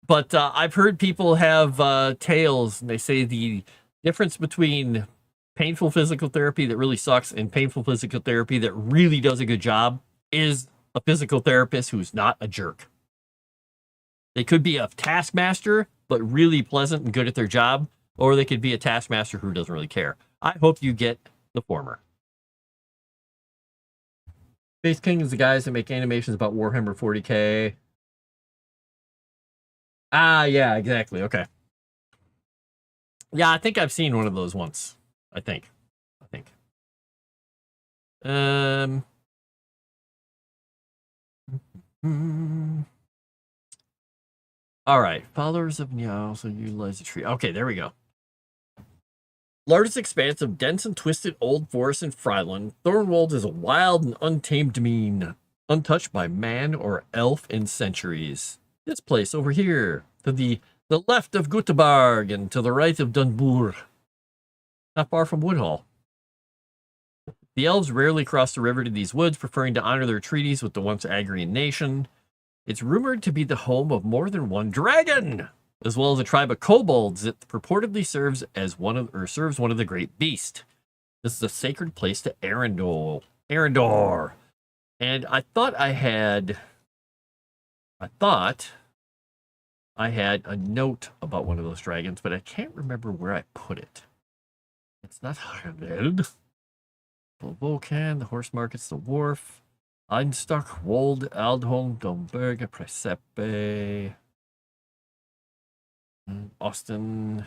But I've heard people have tales, and they say the difference between painful physical therapy that really sucks and painful physical therapy that really does a good job is a physical therapist who's not a jerk. They could be a taskmaster, but really pleasant and good at their job, or they could be a taskmaster who doesn't really care. I hope you get the former. Space King is the guys that make animations about Warhammer 40K. Ah, yeah, exactly. Okay. Yeah, I think I've seen one of those once. I think. All right. Followers of Nya also utilize the tree. Okay, there we go. Largest expanse of dense and twisted old forest in Fryland, Thornwold is a wild and untamed mean, untouched by man or elf in centuries. This place over here, to the left of Göteborg and to the right of Dunbourg, not far from Woodhall. The elves rarely cross the river to these woods, preferring to honor their treaties with the once Agrian nation. It's rumored to be the home of more than one dragon, as well as a tribe of kobolds that purportedly serves one of the great beasts. This is a sacred place to Erudia. And I thought I had a note about one of those dragons, but I can't remember where I put it. It's not Harveld. Volcan, the horse market's the wharf. Einstock, Wold, Aldholm, Domberg, Presepe. Austin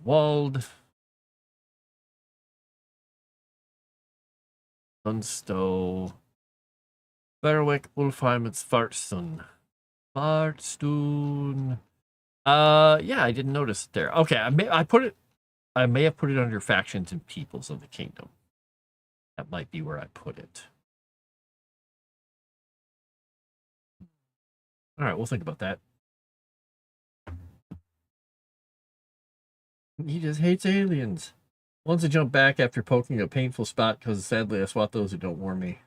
Wald. Dunstow. Berwick, Wolfheim, it's Fartstun. Yeah, I didn't notice it there. Okay, I may have put it under factions and peoples of the kingdom. That might be where I put it. All right, we'll think about that. He just hates aliens. Wants to jump back after poking a painful spot because sadly I swat those who don't warn me.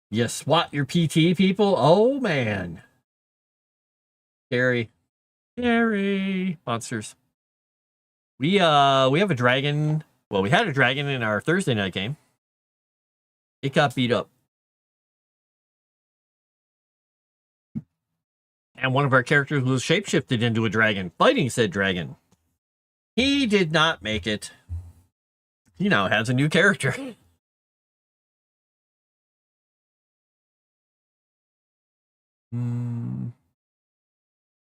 You swat your PT people? Oh man. Scary. Scary. Monsters. We have a dragon. Well, we had a dragon in our Thursday night game. It got beat up. And one of our characters was shapeshifted into a dragon, fighting said dragon. He did not make it. He now has a new character.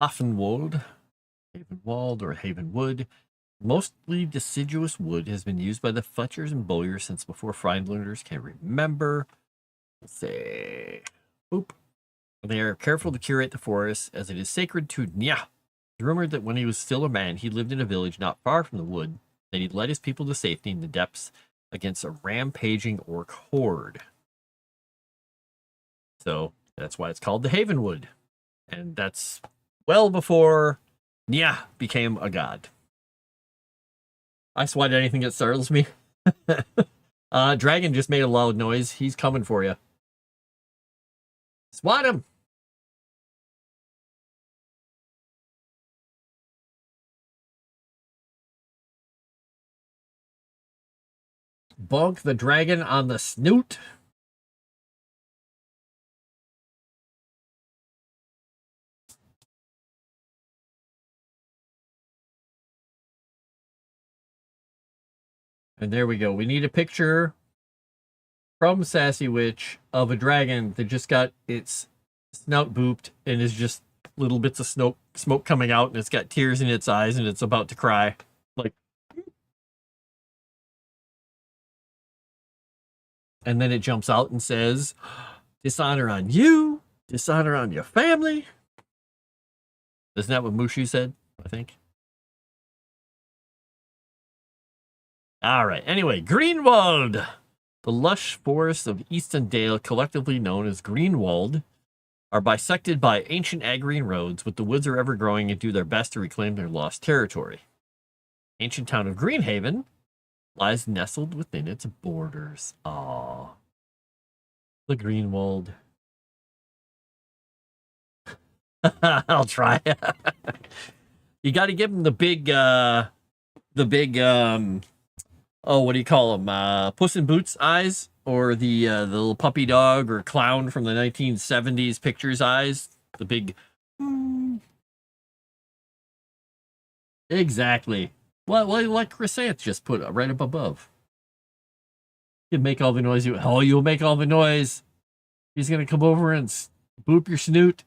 Havenwald, Havenwald or Havenwood. Mostly deciduous wood has been used by the Fletchers and Bowyers since before Friendlanders can remember. Let's say, boop. They are careful to curate the forest as it is sacred to Nya. It's rumored that when he was still a man, he lived in a village not far from the wood, that he'd led his people to safety in the depths against a rampaging orc horde. So that's why it's called the Havenwood. And that's well before Nya became a god. I swat anything that startles me. Dragon just made a loud noise. He's coming for you. Swat him! Bonk the dragon on the snoot. And there we go. We need a picture from Sassy Witch of a dragon that just got its snout booped and is just little bits of smoke coming out, and it's got tears in its eyes and it's about to cry. Like, and then it jumps out and says, dishonor on you, dishonor on your family. Isn't that what Mushu said? I think. All right. Anyway, Greenwald. The lush forests of Easton Dale, collectively known as Greenwald, are bisected by ancient agrine roads, but the woods are ever growing and do their best to reclaim their lost territory. Ancient town of Greenhaven lies nestled within its borders. Aww. The Greenwald. I'll try. You got to give him the big, oh, what do you call them? Puss in Boots eyes, or the little puppy dog or clown from the 1970s pictures eyes. The big. Exactly. Well, like Chrysanth just put right up above. You make all the noise. You'll make all the noise. He's gonna come over and boop your snoot.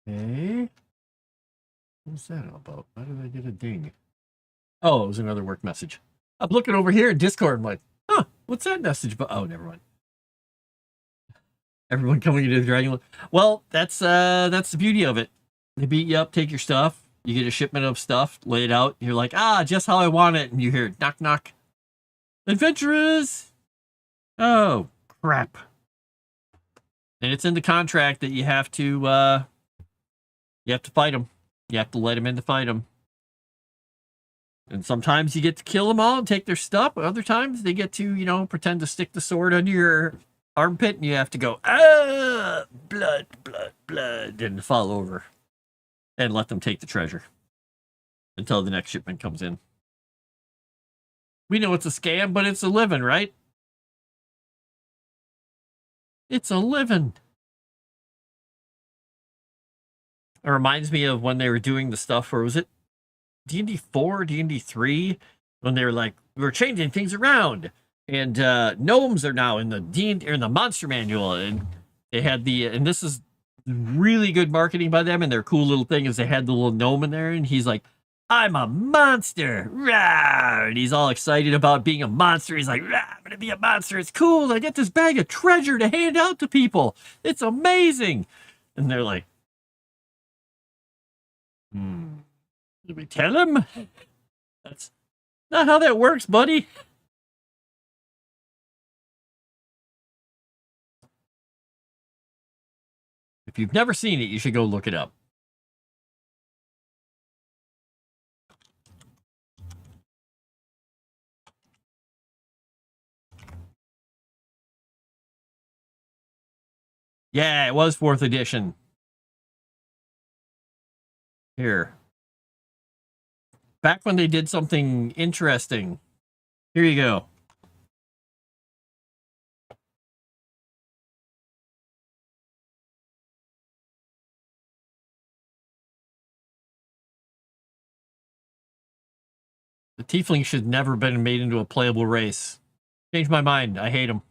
Okay. What's that all about? Why did I get a ding? Oh, it was another work message. I'm looking over here in Discord. I'm like, huh, what's that message about? Oh, never mind. Everyone coming into the Dragon. Well, that's the beauty of it. They beat you up, take your stuff. You get a shipment of stuff, lay it out. You're like, just how I want it. And you hear knock, knock. Adventurers! Oh, crap. And it's in the contract that you have to fight them. You have to let them in to fight them. And sometimes you get to kill them all and take their stuff. Other times they get to, you know, pretend to stick the sword under your armpit and you have to go, ah, blood, blood, blood, and fall over and let them take the treasure until the next shipment comes in. We know it's a scam, but it's a living, right? It's a living. It reminds me of when they were doing the stuff, or was it D&D 4, D&D 3, when they were like, we're changing things around, and gnomes are now in the D&D or in the monster manual, and they had and this is really good marketing by them, and their cool little thing is they had the little gnome in there, and he's like, I'm a monster, rah! And he's all excited about being a monster. He's like, rah, I'm gonna be a monster. It's cool. I get this bag of treasure to hand out to people. It's amazing. And they're like, did we tell him? That's not how that works, buddy. If you've never seen it, you should go look it up. Yeah, it was 4th edition. Here. Back when they did something interesting. Here you go. The tiefling should never have been made into a playable race. Changed my mind. I hate them.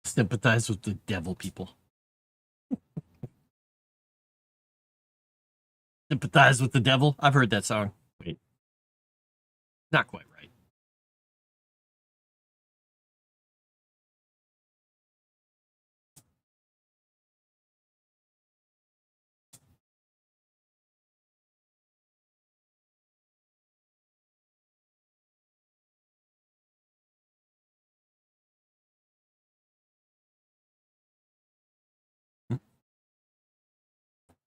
Sympathize with the devil people. Sympathize with the devil. I've heard that song. Wait. Not quite right.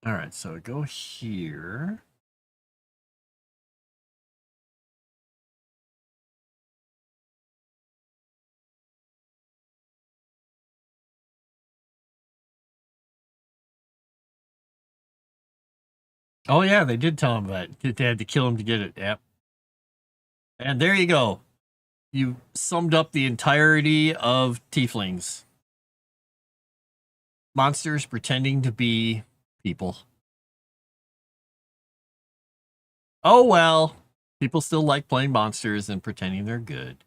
All right, so go here. Oh, yeah, they did tell him that. They had to kill him to get it. Yep. And there you go. You summed up the entirety of tieflings. Monsters pretending to be people. Oh, well. People still like playing monsters and pretending they're good.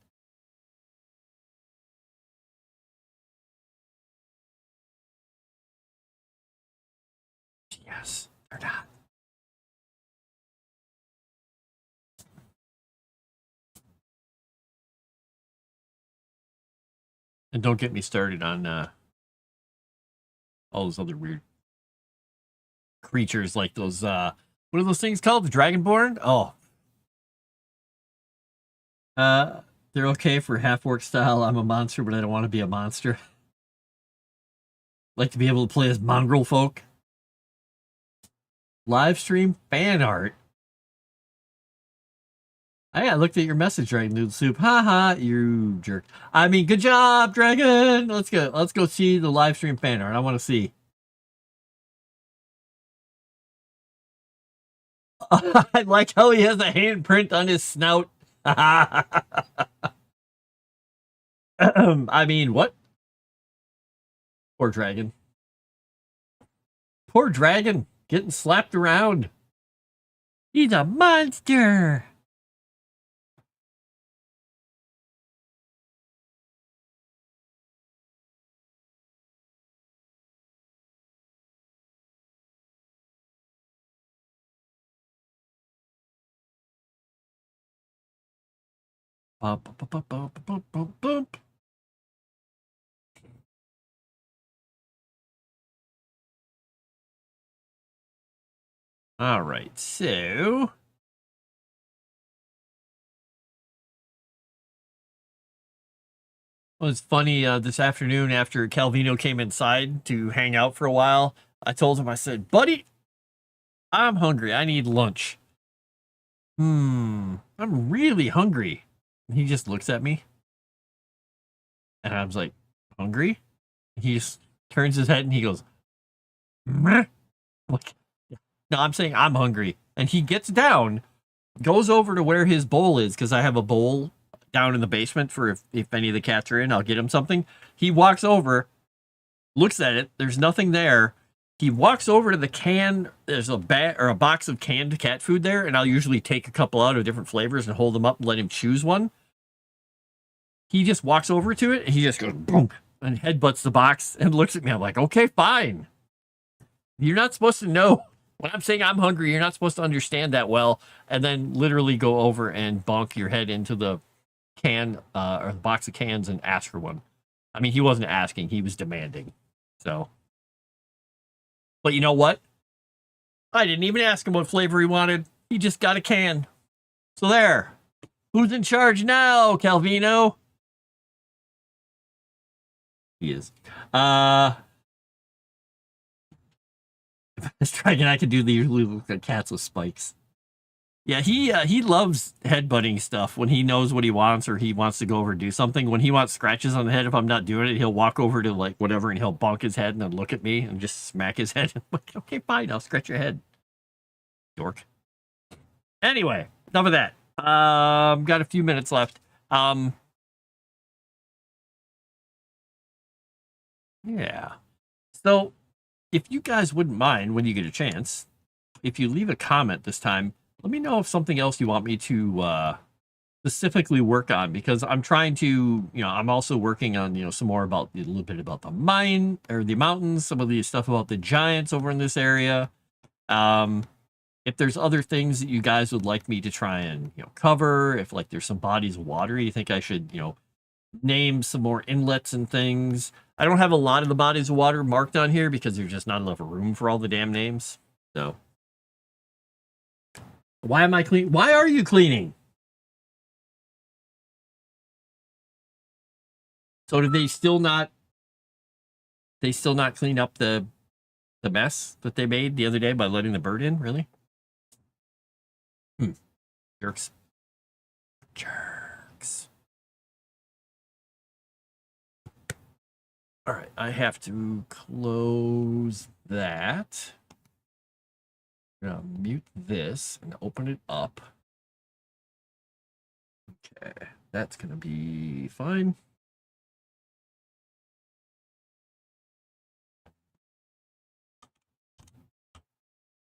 Yes, they're not. And don't get me started on all those other weird creatures like those, what are those things called? The Dragonborn? Oh. They're okay for half-orc style. I'm a monster, but I don't want to be a monster. Like to be able to play as mongrel folk. Live stream fan art. I looked at your message right, Noodle Soup. Haha, you jerk. I mean, good job, Dragon. Let's go see the live stream fan art. I want to see. I like how he has a handprint on his snout. I mean, what? Poor Dragon. Poor dragon getting slapped around. He's a monster. Bump, bump, bump, bump, bump, bump, bump. All right, so it was funny this afternoon after Calvino came inside to hang out for a while. I told him, I said, buddy, I'm hungry. I need lunch. I'm really hungry. And he just looks at me. And I was like, hungry? He just turns his head and he goes, meh. Like, no, I'm saying I'm hungry. And he gets down, goes over to where his bowl is, because I have a bowl down in the basement for if any of the cats are in, I'll get him something. He walks over, looks at it. There's nothing there. He walks over to the can. There's a box of canned cat food there, and I'll usually take a couple out of different flavors and hold them up and let him choose one. He just walks over to it, and he just goes boom and headbutts the box and looks at me. I'm like, okay, fine. You're not supposed to know. When I'm saying I'm hungry, you're not supposed to understand that well, and then literally go over and bonk your head into the can or the box of cans and ask for one. I mean, he wasn't asking, he was demanding. So, but you know what? I didn't even ask him what flavor he wanted. He just got a can. So there. Who's in charge now, Calvino? He is. This dragon, I could do the cats with spikes. Yeah, he loves headbutting stuff when he knows what he wants or he wants to go over and do something. When he wants scratches on the head, if I'm not doing it, he'll walk over to like whatever and he'll bonk his head and then look at me and just smack his head. I'm like, okay, fine, I'll scratch your head. Dork. Anyway, enough of that. Got a few minutes left. Yeah. So if you guys wouldn't mind when you get a chance, if you leave a comment this time, let me know if something else you want me to specifically work on, because I'm trying to, I'm also working on, some more about a little bit about the mine or the mountains, some of the stuff about the giants over in this area. If there's other things that you guys would like me to try and, cover, if like there's some bodies of water you think I should, name some more inlets and things. I don't have a lot of the bodies of water marked on here because there's just not enough room for all the damn names. So why am I clean? Why are you cleaning? So did they still not clean up the mess that they made the other day by letting the bird in? Really? Jerks. All right, I have to close that. I'm gonna mute this and open it up. Okay, that's gonna be fine.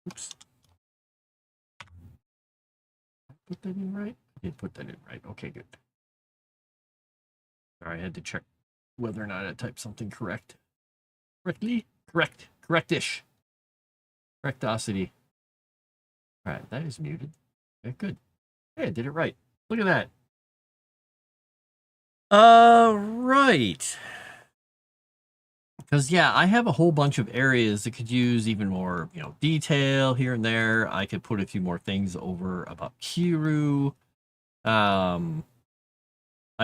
Oops. Put that in right? I did put that in right. Okay, good. Sorry, I had to check whether or not I typed something correctly. Correctish. Correctosity. All right, that is muted. Okay, good. Hey, I did it right. Look at that. Right. Because, yeah, I have a whole bunch of areas that could use even more, detail here and there. I could put a few more things over about Kiru. I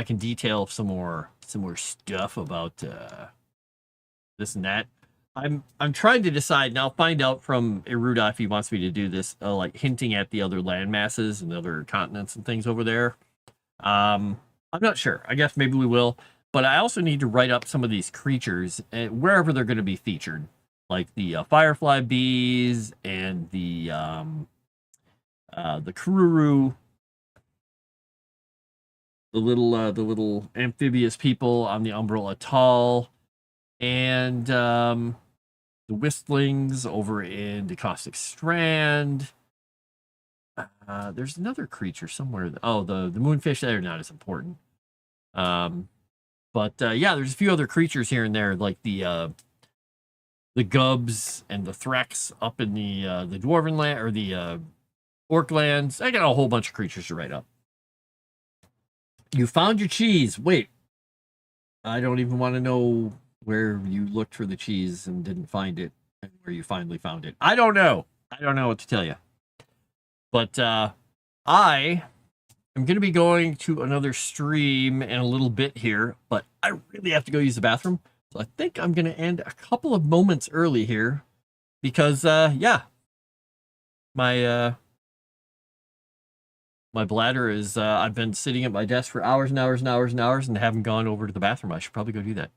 can detail some more stuff about this and that. I'm trying to decide, and I'll find out from Erudia if he wants me to do this, like hinting at the other land masses and other continents and things over there. I'm not sure. I guess maybe we will. But I also need to write up some of these creatures wherever they're going to be featured, like the firefly bees and the Kururu, the little amphibious people on the Umbrella Atoll, and the Whistlings over in the Caustic Strand. There's another creature somewhere. Oh, the moonfish. They're not as important. But yeah, there's a few other creatures here and there, like the Gubs and the Threx up in the Dwarven land or the Orc lands. I got a whole bunch of creatures to write up. You found your cheese. Wait, I don't even want to know where you looked for the cheese and didn't find it, and where you finally found it. I don't know. I don't know what to tell you. But I am going to be going to another stream in a little bit here, but I really have to go use the bathroom. So I think I'm going to end a couple of moments early here because, yeah, my bladder is, I've been sitting at my desk for hours and hours and hours and hours and haven't gone over to the bathroom. I should probably go do that.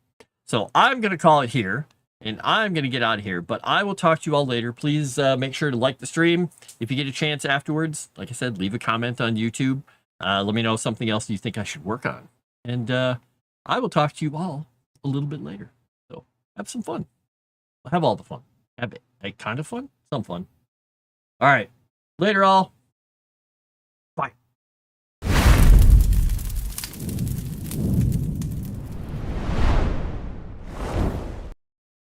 So I'm going to call it here. And I'm going to get out of here, but I will talk to you all later. Please make sure to like the stream. If you get a chance afterwards, like I said, leave a comment on YouTube. Let me know something else you think I should work on. And I will talk to you all a little bit later. So have some fun. Have all the fun. Have kind of fun? Some fun. All right. Later, all.